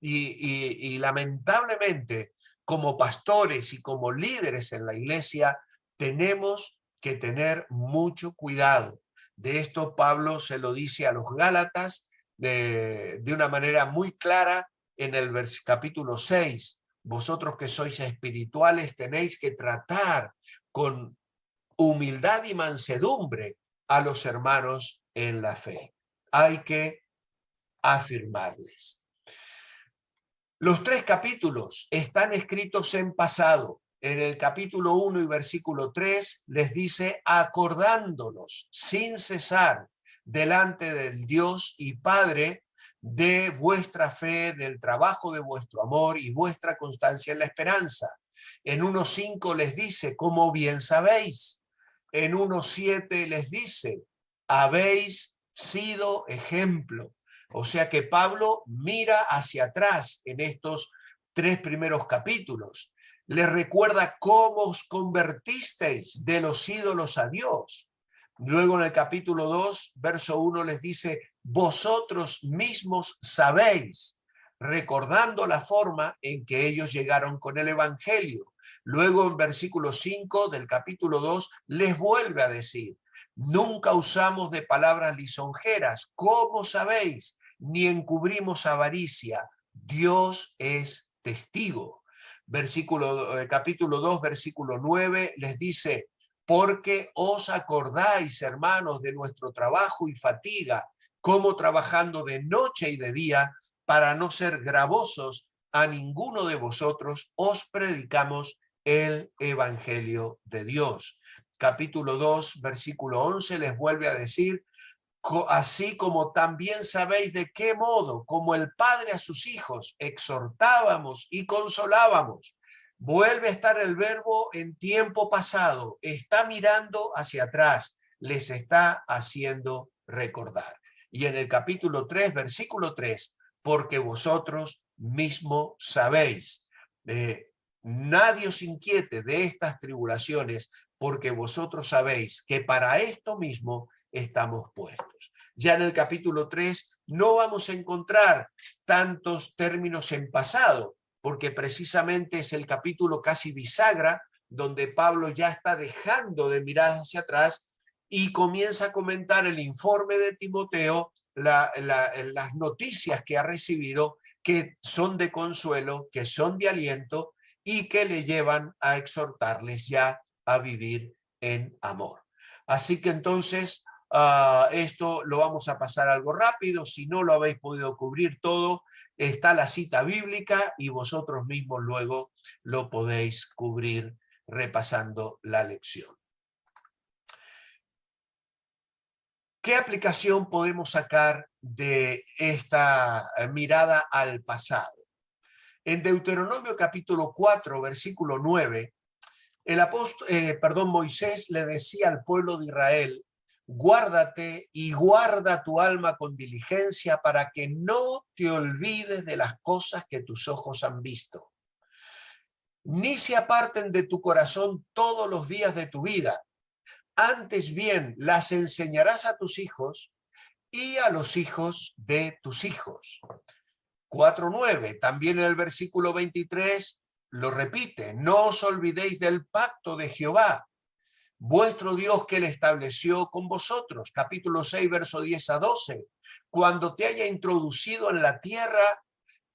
Y lamentablemente, como pastores y como líderes en la iglesia, tenemos que tener mucho cuidado. De esto Pablo se lo dice a los Gálatas de una manera muy clara en el capítulo 6. Vosotros que sois espirituales tenéis que tratar con humildad y mansedumbre a los hermanos en la fe. Hay que afirmarles. Los 3 capítulos están escritos en pasado. En el capítulo 1 y versículo 3 les dice: acordándonos sin cesar delante del Dios y Padre de vuestra fe, del trabajo de vuestro amor y vuestra constancia en la esperanza. En 1:5 les dice: como bien sabéis. En 1:7 les dice: habéis sido ejemplo. O sea que Pablo mira hacia atrás en estos 3 primeros capítulos. Les recuerda cómo os convertisteis de los ídolos a Dios. Luego en el capítulo 2, verso 1 les dice: vosotros mismos sabéis, recordando la forma en que ellos llegaron con el evangelio. Luego en versículo 5 del capítulo 2 les vuelve a decir: nunca usamos de palabras lisonjeras, como sabéis, ni encubrimos avaricia. Dios es testigo. Capítulo 2, versículo 9, les dice: porque os acordáis, hermanos, de nuestro trabajo y fatiga, como trabajando de noche y de día, para no ser gravosos a ninguno de vosotros, os predicamos el evangelio de Dios. Capítulo 2, versículo 11, les vuelve a decir: así como también sabéis de qué modo, como el Padre a sus hijos, exhortábamos y consolábamos. Vuelve a estar el verbo en tiempo pasado, está mirando hacia atrás, les está haciendo recordar. Y en el capítulo 3, versículo 3, porque vosotros mismo sabéis, nadie os inquiete de estas tribulaciones, porque vosotros sabéis que para esto mismo estamos puestos. Ya en el capítulo 3 no vamos a encontrar tantos términos en pasado, porque precisamente es el capítulo casi bisagra, donde Pablo ya está dejando de mirar hacia atrás y comienza a comentar el informe de Timoteo, las noticias que ha recibido, que son de consuelo, que son de aliento y que le llevan a exhortarles ya a vivir en amor. Así que entonces Esto lo vamos a pasar algo rápido. Si no lo habéis podido cubrir todo, está la cita bíblica y vosotros mismos luego lo podéis cubrir repasando la lección. ¿Qué aplicación podemos sacar de esta mirada al pasado? En Deuteronomio capítulo 4, versículo 9, Moisés le decía al pueblo de Israel: guárdate y guarda tu alma con diligencia para que no te olvides de las cosas que tus ojos han visto, ni se aparten de tu corazón todos los días de tu vida. Antes bien, las enseñarás a tus hijos y a los hijos de tus hijos. 4:9, también en el versículo 23 lo repite: no os olvidéis del pacto de Jehová, vuestro Dios, que él estableció con vosotros. Capítulo 6, verso 10 a 12. Cuando te haya introducido en la tierra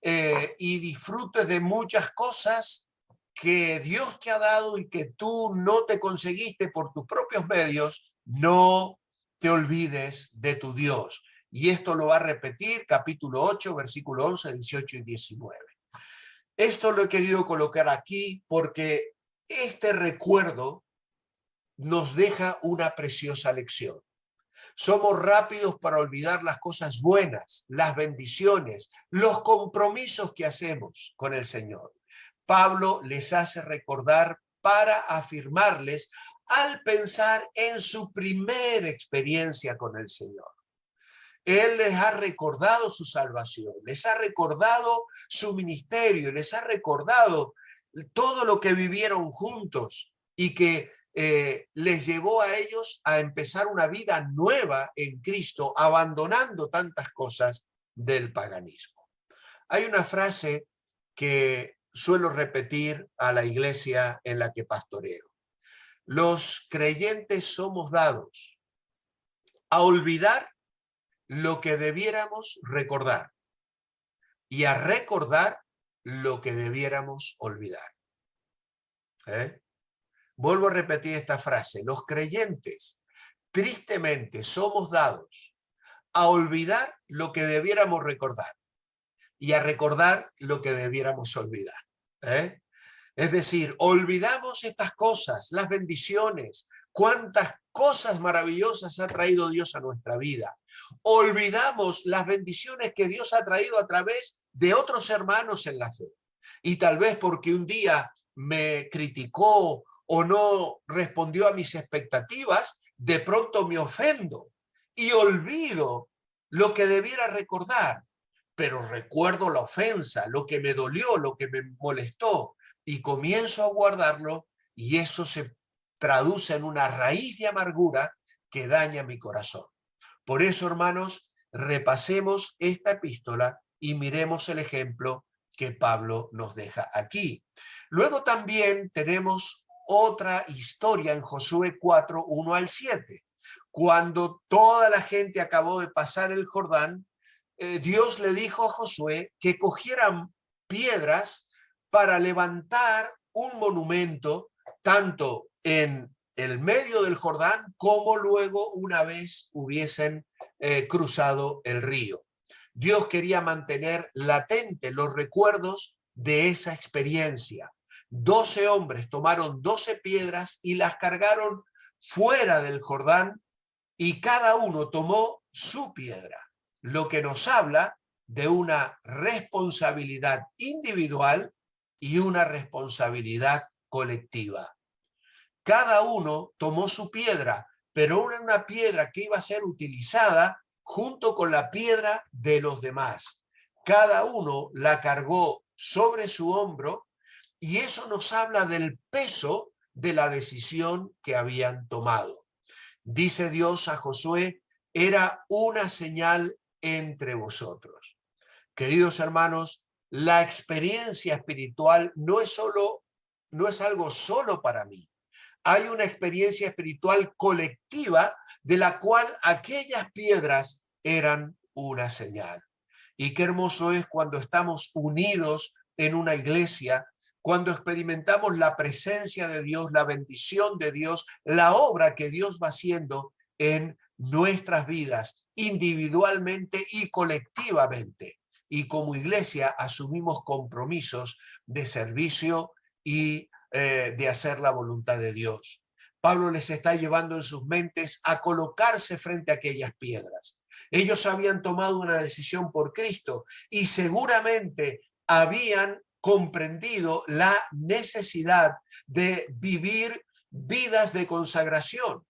y disfrutes de muchas cosas que Dios te ha dado y que tú no te conseguiste por tus propios medios, no te olvides de tu Dios. Y esto lo va a repetir capítulo 8, versículo 11, 18 y 19. Esto lo he querido colocar aquí porque este recuerdo nos deja una preciosa lección. Somos rápidos para olvidar las cosas buenas, las bendiciones, los compromisos que hacemos con el Señor. Pablo les hace recordar para afirmarles al pensar en su primera experiencia con el Señor. Él les ha recordado su salvación, les ha recordado su ministerio, les ha recordado todo lo que vivieron juntos y que les llevó a ellos a empezar una vida nueva en Cristo, abandonando tantas cosas del paganismo. Hay una frase que suelo repetir a la iglesia en la que pastoreo: los creyentes somos dados a olvidar lo que debiéramos recordar y a recordar lo que debiéramos olvidar. Vuelvo a repetir esta frase: los creyentes tristemente somos dados a olvidar lo que debiéramos recordar y a recordar lo que debiéramos olvidar. Es decir, olvidamos estas cosas, las bendiciones, cuántas cosas maravillosas ha traído Dios a nuestra vida. Olvidamos las bendiciones que Dios ha traído a través de otros hermanos en la fe. Y tal vez porque un día me criticó o no respondió a mis expectativas, de pronto me ofendo y olvido lo que debiera recordar, pero recuerdo la ofensa, lo que me dolió, lo que me molestó, y comienzo a guardarlo, y eso se traduce en una raíz de amargura que daña mi corazón. Por eso, hermanos, repasemos esta epístola y miremos el ejemplo que Pablo nos deja aquí. Luego también tenemos otra historia en Josué 4, 1 al 7. Cuando toda la gente acabó de pasar el Jordán, Dios le dijo a Josué que cogieran piedras para levantar un monumento tanto en el medio del Jordán como luego una vez hubiesen cruzado el río. Dios quería mantener latentes los recuerdos de esa experiencia. 12 hombres tomaron 12 piedras y las cargaron fuera del Jordán, y cada uno tomó su piedra, lo que nos habla de una responsabilidad individual y una responsabilidad colectiva. Cada uno tomó su piedra, pero era una piedra que iba a ser utilizada junto con la piedra de los demás. Cada uno la cargó sobre su hombro, y eso nos habla del peso de la decisión que habían tomado. Dice Dios a Josué: era una señal entre vosotros. Queridos hermanos, la experiencia espiritual no es algo solo para mí. Hay una experiencia espiritual colectiva de la cual aquellas piedras eran una señal. Y qué hermoso es cuando estamos unidos en una iglesia, cuando experimentamos la presencia de Dios, la bendición de Dios, la obra que Dios va haciendo en nuestras vidas individualmente y colectivamente. Y como iglesia asumimos compromisos de servicio y de hacer la voluntad de Dios. Pablo les está llevando en sus mentes a colocarse frente a aquellas piedras. Ellos habían tomado una decisión por Cristo y seguramente habían comprendido la necesidad de vivir vidas de consagración.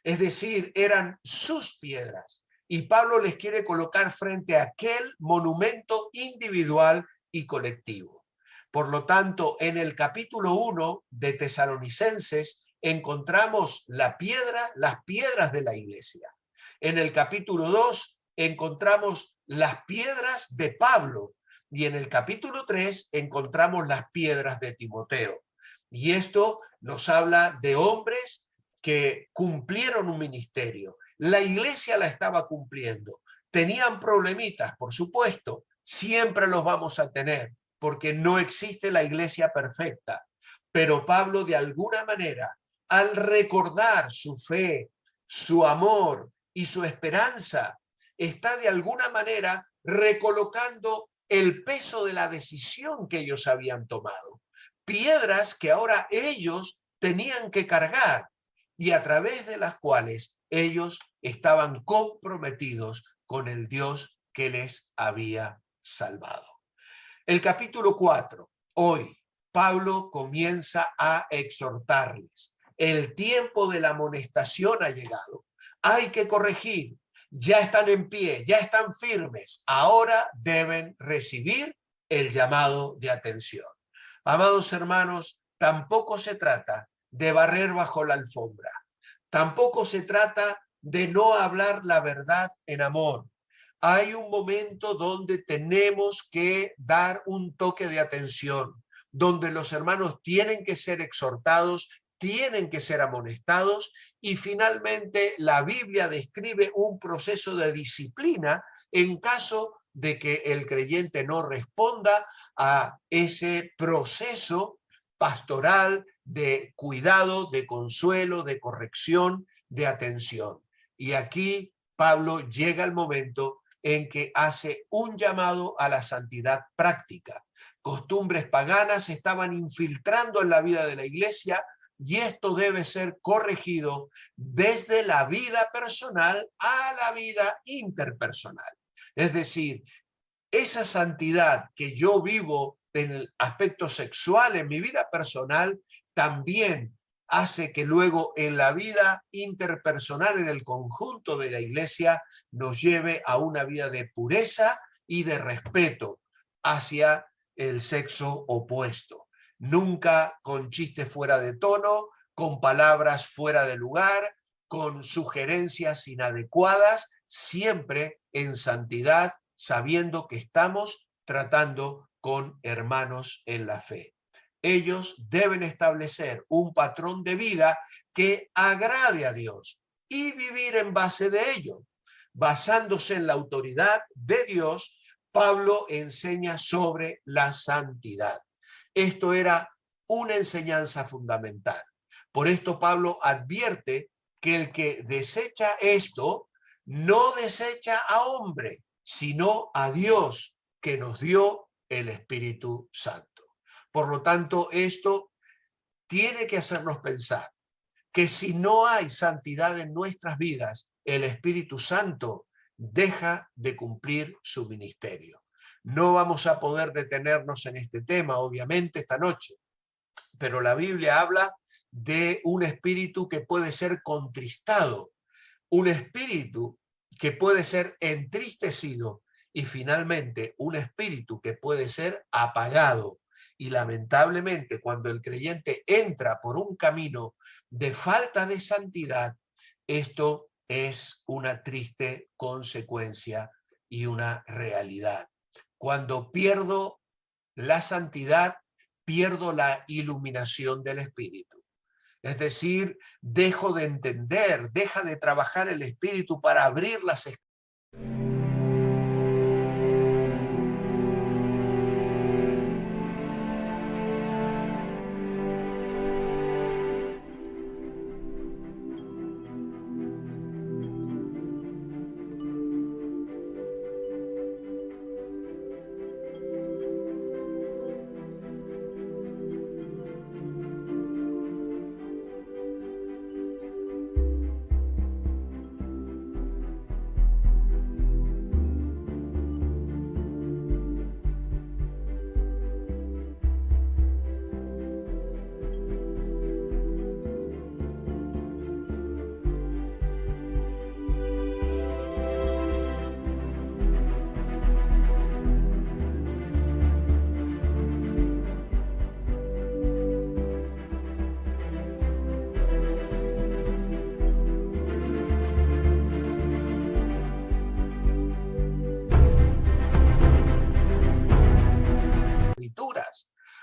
Es decir, eran sus piedras. Y Pablo les quiere colocar frente a aquel monumento individual y colectivo. Por lo tanto, en el capítulo 1 de Tesalonicenses encontramos las piedras de la iglesia. En el capítulo 2 encontramos las piedras de Pablo y en el capítulo 3 encontramos las piedras de Timoteo. Y esto nos habla de hombres que cumplieron un ministerio. La iglesia la estaba cumpliendo. Tenían problemitas, por supuesto, siempre los vamos a tener, porque no existe la iglesia perfecta. Pero Pablo, de alguna manera, al recordar su fe, su amor y su esperanza, está de alguna manera recolocando el peso de la decisión que ellos habían tomado. Piedras que ahora ellos tenían que cargar y a través de las cuales ellos estaban comprometidos con el Dios que les había salvado. El capítulo 4, hoy, Pablo comienza a exhortarles. El tiempo de la amonestación ha llegado. Hay que corregir. Ya están en pie, ya están firmes. Ahora deben recibir el llamado de atención. Amados hermanos, tampoco se trata de barrer bajo la alfombra. Tampoco se trata de no hablar la verdad en amor. Hay un momento donde tenemos que dar un toque de atención, donde los hermanos tienen que ser exhortados, tienen que ser amonestados y finalmente la Biblia describe un proceso de disciplina en caso de que el creyente no responda a ese proceso pastoral de cuidado, de consuelo, de corrección, de atención. Y aquí Pablo llega al momento en que hace un llamado a la santidad práctica. Costumbres paganas estaban infiltrando en la vida de la iglesia y esto debe ser corregido desde la vida personal a la vida interpersonal. Es decir, esa santidad que yo vivo en el aspecto sexual, en mi vida personal, también hace que luego en la vida interpersonal, en el conjunto de la iglesia, nos lleve a una vida de pureza y de respeto hacia el sexo opuesto. Nunca con chistes fuera de tono, con palabras fuera de lugar, con sugerencias inadecuadas, siempre en santidad, sabiendo que estamos tratando con hermanos en la fe. Ellos deben establecer un patrón de vida que agrade a Dios y vivir en base de ello. Basándose en la autoridad de Dios, Pablo enseña sobre la santidad. Esto era una enseñanza fundamental. Por esto Pablo advierte que el que desecha esto no desecha a hombre, sino a Dios que nos dio el Espíritu Santo. Por lo tanto, esto tiene que hacernos pensar que si no hay santidad en nuestras vidas, el Espíritu Santo deja de cumplir su ministerio. No vamos a poder detenernos en este tema, obviamente, esta noche, pero la Biblia habla de un espíritu que puede ser contristado, un espíritu que puede ser entristecido y finalmente un espíritu que puede ser apagado. Y lamentablemente cuando el creyente entra por un camino de falta de santidad, esto es una triste consecuencia y una realidad. Cuando pierdo la santidad, pierdo la iluminación del espíritu. Es decir, dejo de entender, deja de trabajar el espíritu para abrir las escrituras.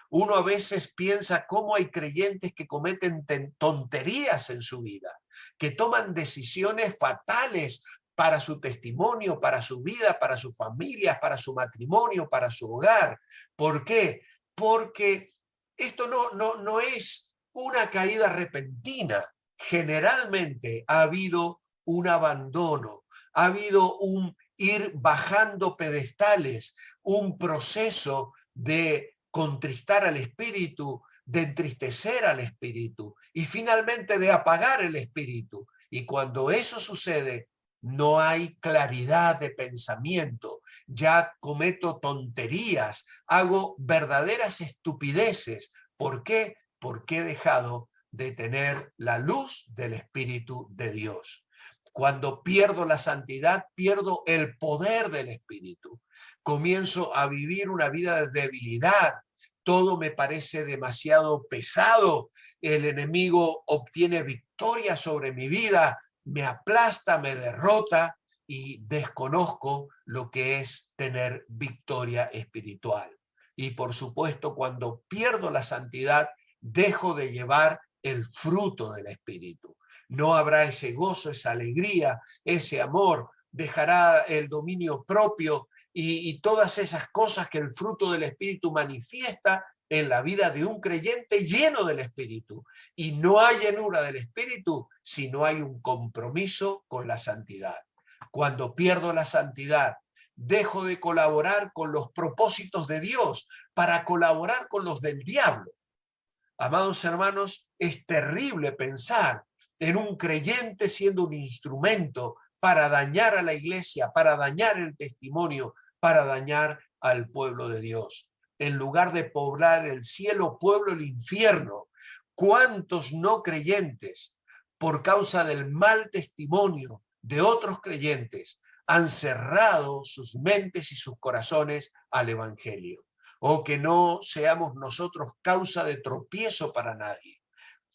Uno a veces piensa cómo hay creyentes que cometen tonterías en su vida, que toman decisiones fatales para su testimonio, para su vida, para sus familias, para su matrimonio, para su hogar. ¿Por qué? Porque esto no es una caída repentina. Generalmente ha habido un abandono, ha habido un ir bajando pedestales, un proceso de contristar al espíritu, de entristecer al espíritu y finalmente de apagar el espíritu. Y cuando eso sucede, no hay claridad de pensamiento, ya cometo tonterías, hago verdaderas estupideces. ¿Por qué? Porque he dejado de tener la luz del Espíritu de Dios. Cuando pierdo la santidad, pierdo el poder del Espíritu. Comienzo a vivir una vida de debilidad. Todo me parece demasiado pesado. El enemigo obtiene victoria sobre mi vida, me aplasta, me derrota y desconozco lo que es tener victoria espiritual. Y por supuesto, cuando pierdo la santidad, dejo de llevar el fruto del Espíritu. No habrá ese gozo, esa alegría, ese amor, dejará el dominio propio y todas esas cosas que el fruto del Espíritu manifiesta en la vida de un creyente lleno del Espíritu. Y no hay llenura del Espíritu si no hay un compromiso con la santidad. Cuando pierdo la santidad, dejo de colaborar con los propósitos de Dios para colaborar con los del diablo. Amados hermanos, es terrible pensar en un creyente siendo un instrumento para dañar a la iglesia, para dañar el testimonio, para dañar al pueblo de Dios. En lugar de poblar el cielo, pueblo el infierno. ¿Cuántos no creyentes, por causa del mal testimonio de otros creyentes, han cerrado sus mentes y sus corazones al evangelio? O que no seamos nosotros causa de tropiezo para nadie.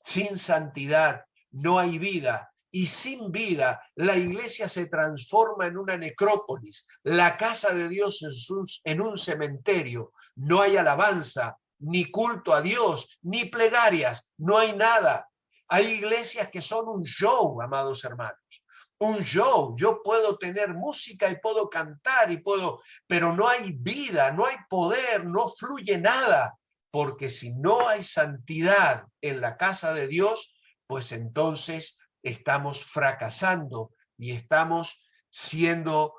Sin santidad no hay vida, y sin vida la iglesia se transforma en una necrópolis, la casa de Dios en un cementerio. No hay alabanza, ni culto a Dios, ni plegarias, no hay nada. Hay iglesias que son un show, amados hermanos. Un show, yo puedo tener música y puedo cantar pero no hay vida, no hay poder, no fluye nada, porque si no hay santidad en la casa de Dios, pues entonces estamos fracasando y estamos siendo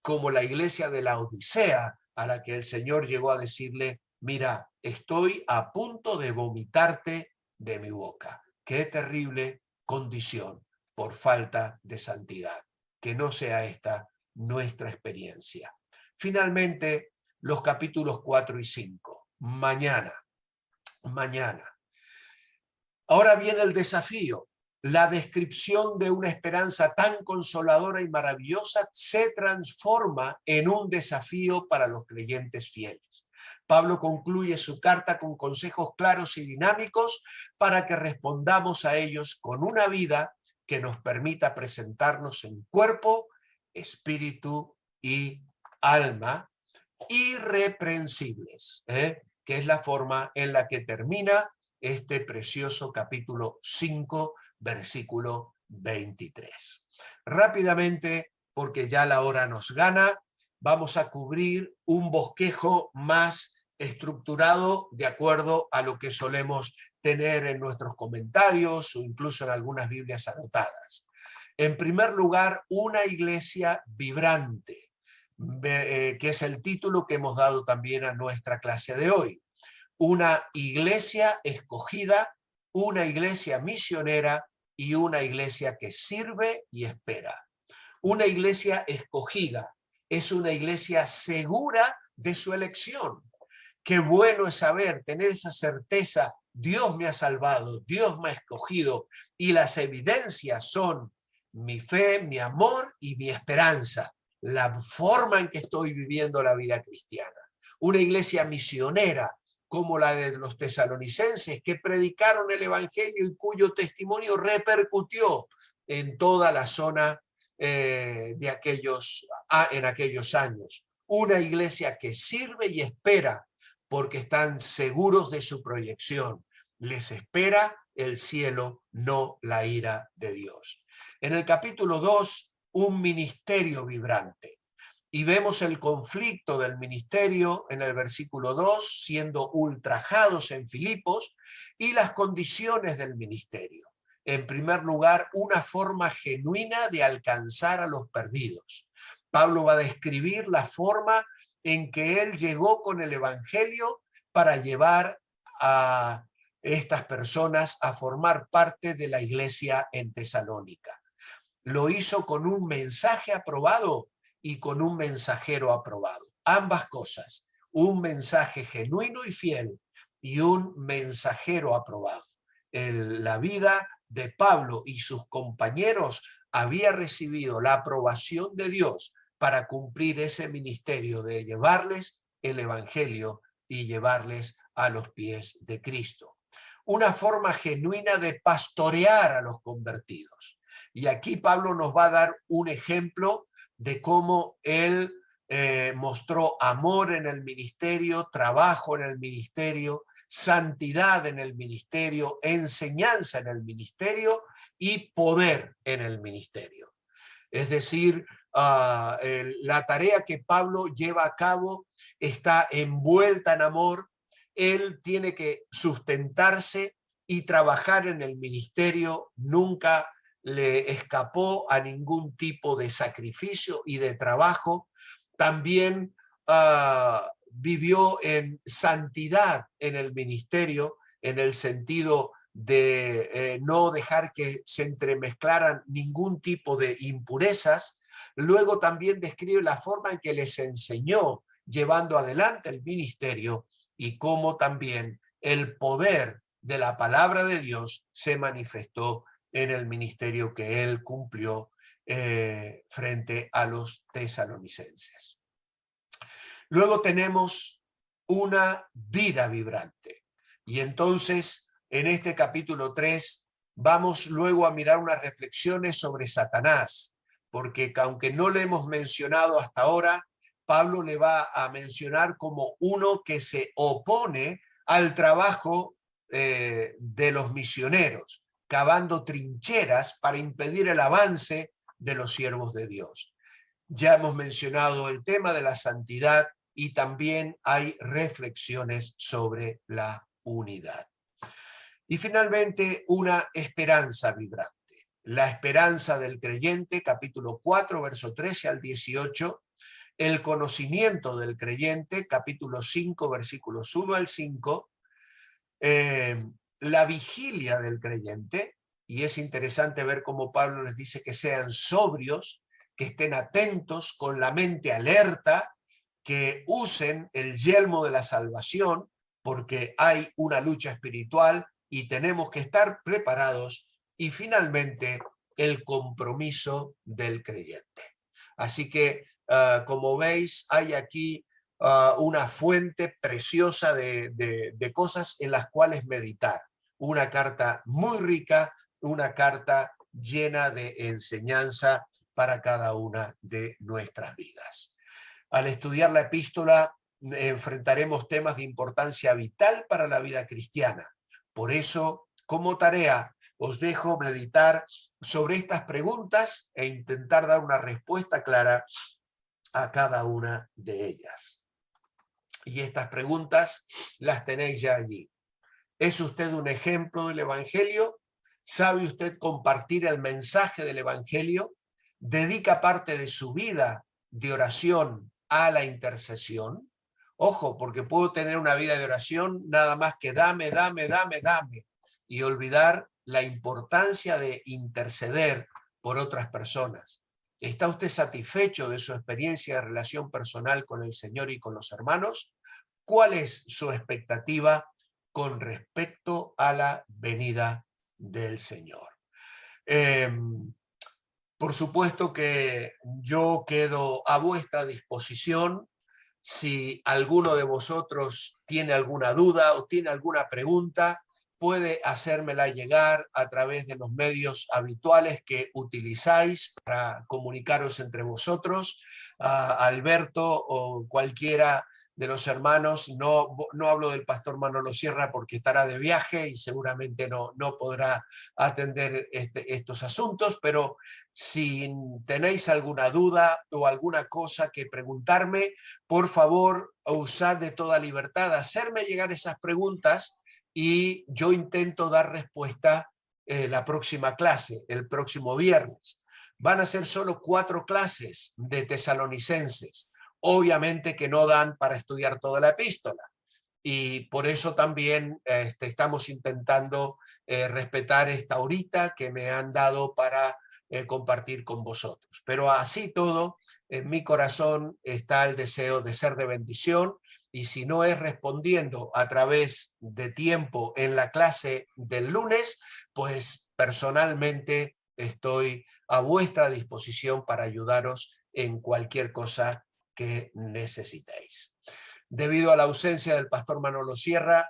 como la iglesia de la Odisea, a la que el Señor llegó a decirle: mira, estoy a punto de vomitarte de mi boca. Qué terrible condición por falta de santidad. Que no sea esta nuestra experiencia. Finalmente, los capítulos 4 y 5. Mañana. Ahora viene el desafío. La descripción de una esperanza tan consoladora y maravillosa se transforma en un desafío para los creyentes fieles. Pablo concluye su carta con consejos claros y dinámicos para que respondamos a ellos con una vida que nos permita presentarnos en cuerpo, espíritu y alma irreprensibles, que es la forma en la que termina este precioso capítulo 5, versículo 23. Rápidamente, porque ya la hora nos gana, vamos a cubrir un bosquejo más estructurado de acuerdo a lo que solemos tener en nuestros comentarios o incluso en algunas Biblias anotadas. En primer lugar, una iglesia vibrante, que es el título que hemos dado también a nuestra clase de hoy. Una iglesia escogida, una iglesia misionera y una iglesia que sirve y espera. Una iglesia escogida es una iglesia segura de su elección. Qué bueno es saber, tener esa certeza: Dios me ha salvado, Dios me ha escogido, y las evidencias son mi fe, mi amor y mi esperanza, la forma en que estoy viviendo la vida cristiana. Una iglesia misionera, como la de los tesalonicenses, que predicaron el evangelio y cuyo testimonio repercutió en toda la zona en aquellos años. Una iglesia que sirve y espera, porque están seguros de su proyección. Les espera el cielo, no la ira de Dios. En el capítulo 2, un ministerio vibrante. Y vemos el conflicto del ministerio en el versículo 2, siendo ultrajados en Filipos, y las condiciones del ministerio. En primer lugar, una forma genuina de alcanzar a los perdidos. Pablo va a describir la forma en que él llegó con el evangelio para llevar a estas personas a formar parte de la iglesia en Tesalónica. Lo hizo con un mensaje aprobado y con un mensajero aprobado. Ambas cosas, un mensaje genuino y fiel y un mensajero aprobado. La vida de Pablo y sus compañeros había recibido la aprobación de Dios para cumplir ese ministerio de llevarles el evangelio y llevarles a los pies de Cristo. Una forma genuina de pastorear a los convertidos. Y aquí Pablo nos va a dar un ejemplo de cómo él mostró amor en el ministerio, trabajo en el ministerio, santidad en el ministerio, enseñanza en el ministerio y poder en el ministerio. Es decir, la tarea que Pablo lleva a cabo está envuelta en amor. Él tiene que sustentarse y trabajar en el ministerio. Nunca le escapó a ningún tipo de sacrificio y de trabajo. También vivió en santidad en el ministerio, en el sentido de no dejar que se entremezclaran ningún tipo de impurezas. Luego también describe la forma en que les enseñó llevando adelante el ministerio y cómo también el poder de la palabra de Dios se manifestó en el ministerio que él cumplió frente a los tesalonicenses. Luego tenemos una vida vibrante. Y entonces, en este capítulo 3, vamos luego a mirar unas reflexiones sobre Satanás, porque aunque no le hemos mencionado hasta ahora, Pablo le va a mencionar como uno que se opone al trabajo de los misioneros, cavando trincheras para impedir el avance de los siervos de Dios. Ya hemos mencionado el tema de la santidad y también hay reflexiones sobre la unidad. Y finalmente, una esperanza vibrante. La esperanza del creyente, capítulo 4, verso 13 al 18. El conocimiento del creyente, capítulo 5, versículos 1 al 5. La vigilia del creyente, y es interesante ver cómo Pablo les dice que sean sobrios, que estén atentos, con la mente alerta, que usen el yelmo de la salvación, porque hay una lucha espiritual y tenemos que estar preparados. Y finalmente, el compromiso del creyente. Así que, como veis, hay aquí una fuente preciosa de cosas en las cuales meditar. Una carta muy rica, una carta llena de enseñanza para cada una de nuestras vidas. Al estudiar la epístola, enfrentaremos temas de importancia vital para la vida cristiana. Por eso, como tarea, os dejo meditar sobre estas preguntas e intentar dar una respuesta clara a cada una de ellas. Y estas preguntas las tenéis ya allí. ¿Es usted un ejemplo del Evangelio? ¿Sabe usted compartir el mensaje del Evangelio? ¿Dedica parte de su vida de oración a la intercesión? Ojo, porque puedo tener una vida de oración nada más que dame, y olvidar la importancia de interceder por otras personas. ¿Está usted satisfecho de su experiencia de relación personal con el Señor y con los hermanos? ¿Cuál es su expectativa con respecto a la venida del Señor? Por supuesto que yo quedo a vuestra disposición. Si alguno de vosotros tiene alguna duda o tiene alguna pregunta, puede hacérmela llegar a través de los medios habituales que utilizáis para comunicaros entre vosotros. Alberto o cualquiera de los hermanos. No hablo del pastor Manolo Sierra porque estará de viaje y seguramente no podrá atender estos asuntos, pero si tenéis alguna duda o alguna cosa que preguntarme, por favor, usad de toda libertad, hacerme llegar esas preguntas y yo intento dar respuesta la próxima clase, el próximo viernes. Van a ser solo 4 clases de Tesalonicenses. Obviamente que no dan para estudiar toda la epístola y por eso también estamos intentando respetar esta horita que me han dado para compartir con vosotros. Pero así todo, en mi corazón está el deseo de ser de bendición y si no es respondiendo a través de tiempo en la clase del lunes, pues personalmente estoy a vuestra disposición para ayudaros en cualquier cosa que necesitéis. Debido a la ausencia del pastor Manolo Sierra,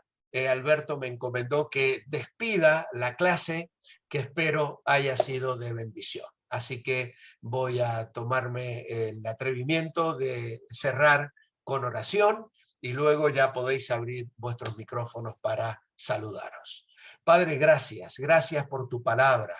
Alberto me encomendó que despida la clase, que espero haya sido de bendición. Así que voy a tomarme el atrevimiento de cerrar con oración y luego ya podéis abrir vuestros micrófonos para saludaros. Padre, gracias por tu palabra.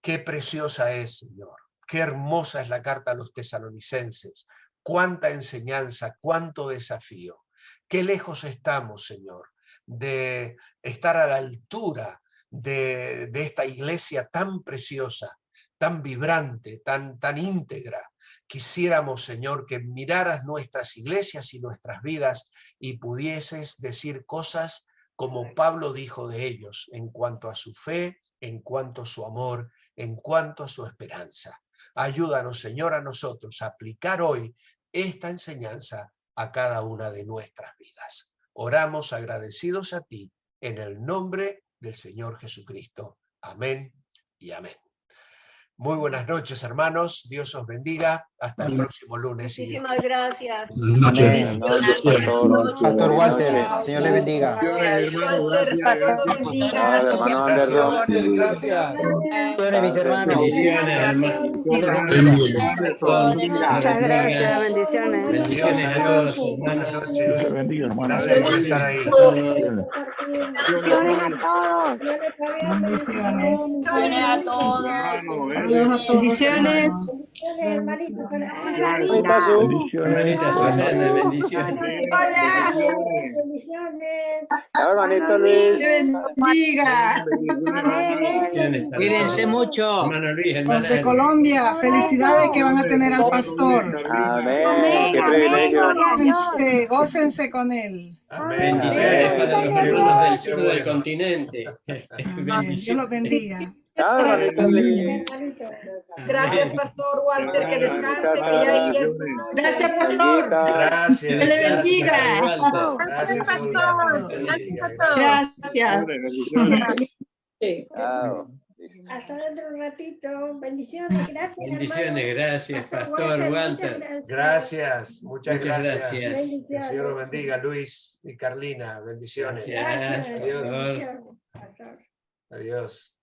Qué preciosa es, Señor. Qué hermosa es la carta a los tesalonicenses. Cuánta enseñanza, cuánto desafío. Qué lejos estamos, Señor, de estar a la altura de esta iglesia tan preciosa, tan vibrante, tan íntegra. Quisiéramos, Señor, que miraras nuestras iglesias y nuestras vidas y pudieses decir cosas como Pablo dijo de ellos en cuanto a su fe, en cuanto a su amor, en cuanto a su esperanza. Ayúdanos, Señor, a nosotros a aplicar hoy esta enseñanza a cada una de nuestras vidas. Oramos agradecidos a ti en el nombre del Señor Jesucristo. Amén y amén. Muy buenas noches, hermanos. Dios os bendiga. Hasta el próximo lunes. Muchísimas gracias. Amén. Pastor Walter, Señor le bendiga. Gracias, Walter. Pastor lo bendiga. Hermano Anderson. Gracias. Bendiciones, mis hermanos. Muchas gracias. Bendiciones. Bendiciones a todos, Buenas hermanos. noches. Gracias por estar ahí. Bendiciones a todos. Bendiciones. Bendiciones a todos. Saludos a todos. Bendiciones. Hermanita Susana, bendiciones. Hola. Hermanito Luis. Bendiga. Cuídense mucho. Hermano Luis, Los hermana. de Colombia, felicidades que van a tener al pastor. Amén. Qué privilegio. Gócense con él. Amén. Bendiciones para los hermanos del sur Qué del bueno. continente. Amén. Dios los bendiga. Hermanito Luis. Gracias, Pastor Walter, que descanse, que ya ahí es. Gracias, Pastor. Gracias. Que le bendiga. Gracias, Pastor. Olga. Gracias. Hasta dentro de un ratito. Bendiciones, gracias. Bendiciones, hermano. gracias, Pastor muchas Walter. Gracias. Muchas gracias. gracias. Que el Señor los bendiga, Luis y Carlina. Bendiciones. Gracias. Gracias. Adiós. Bendiciones, pastor. Adiós.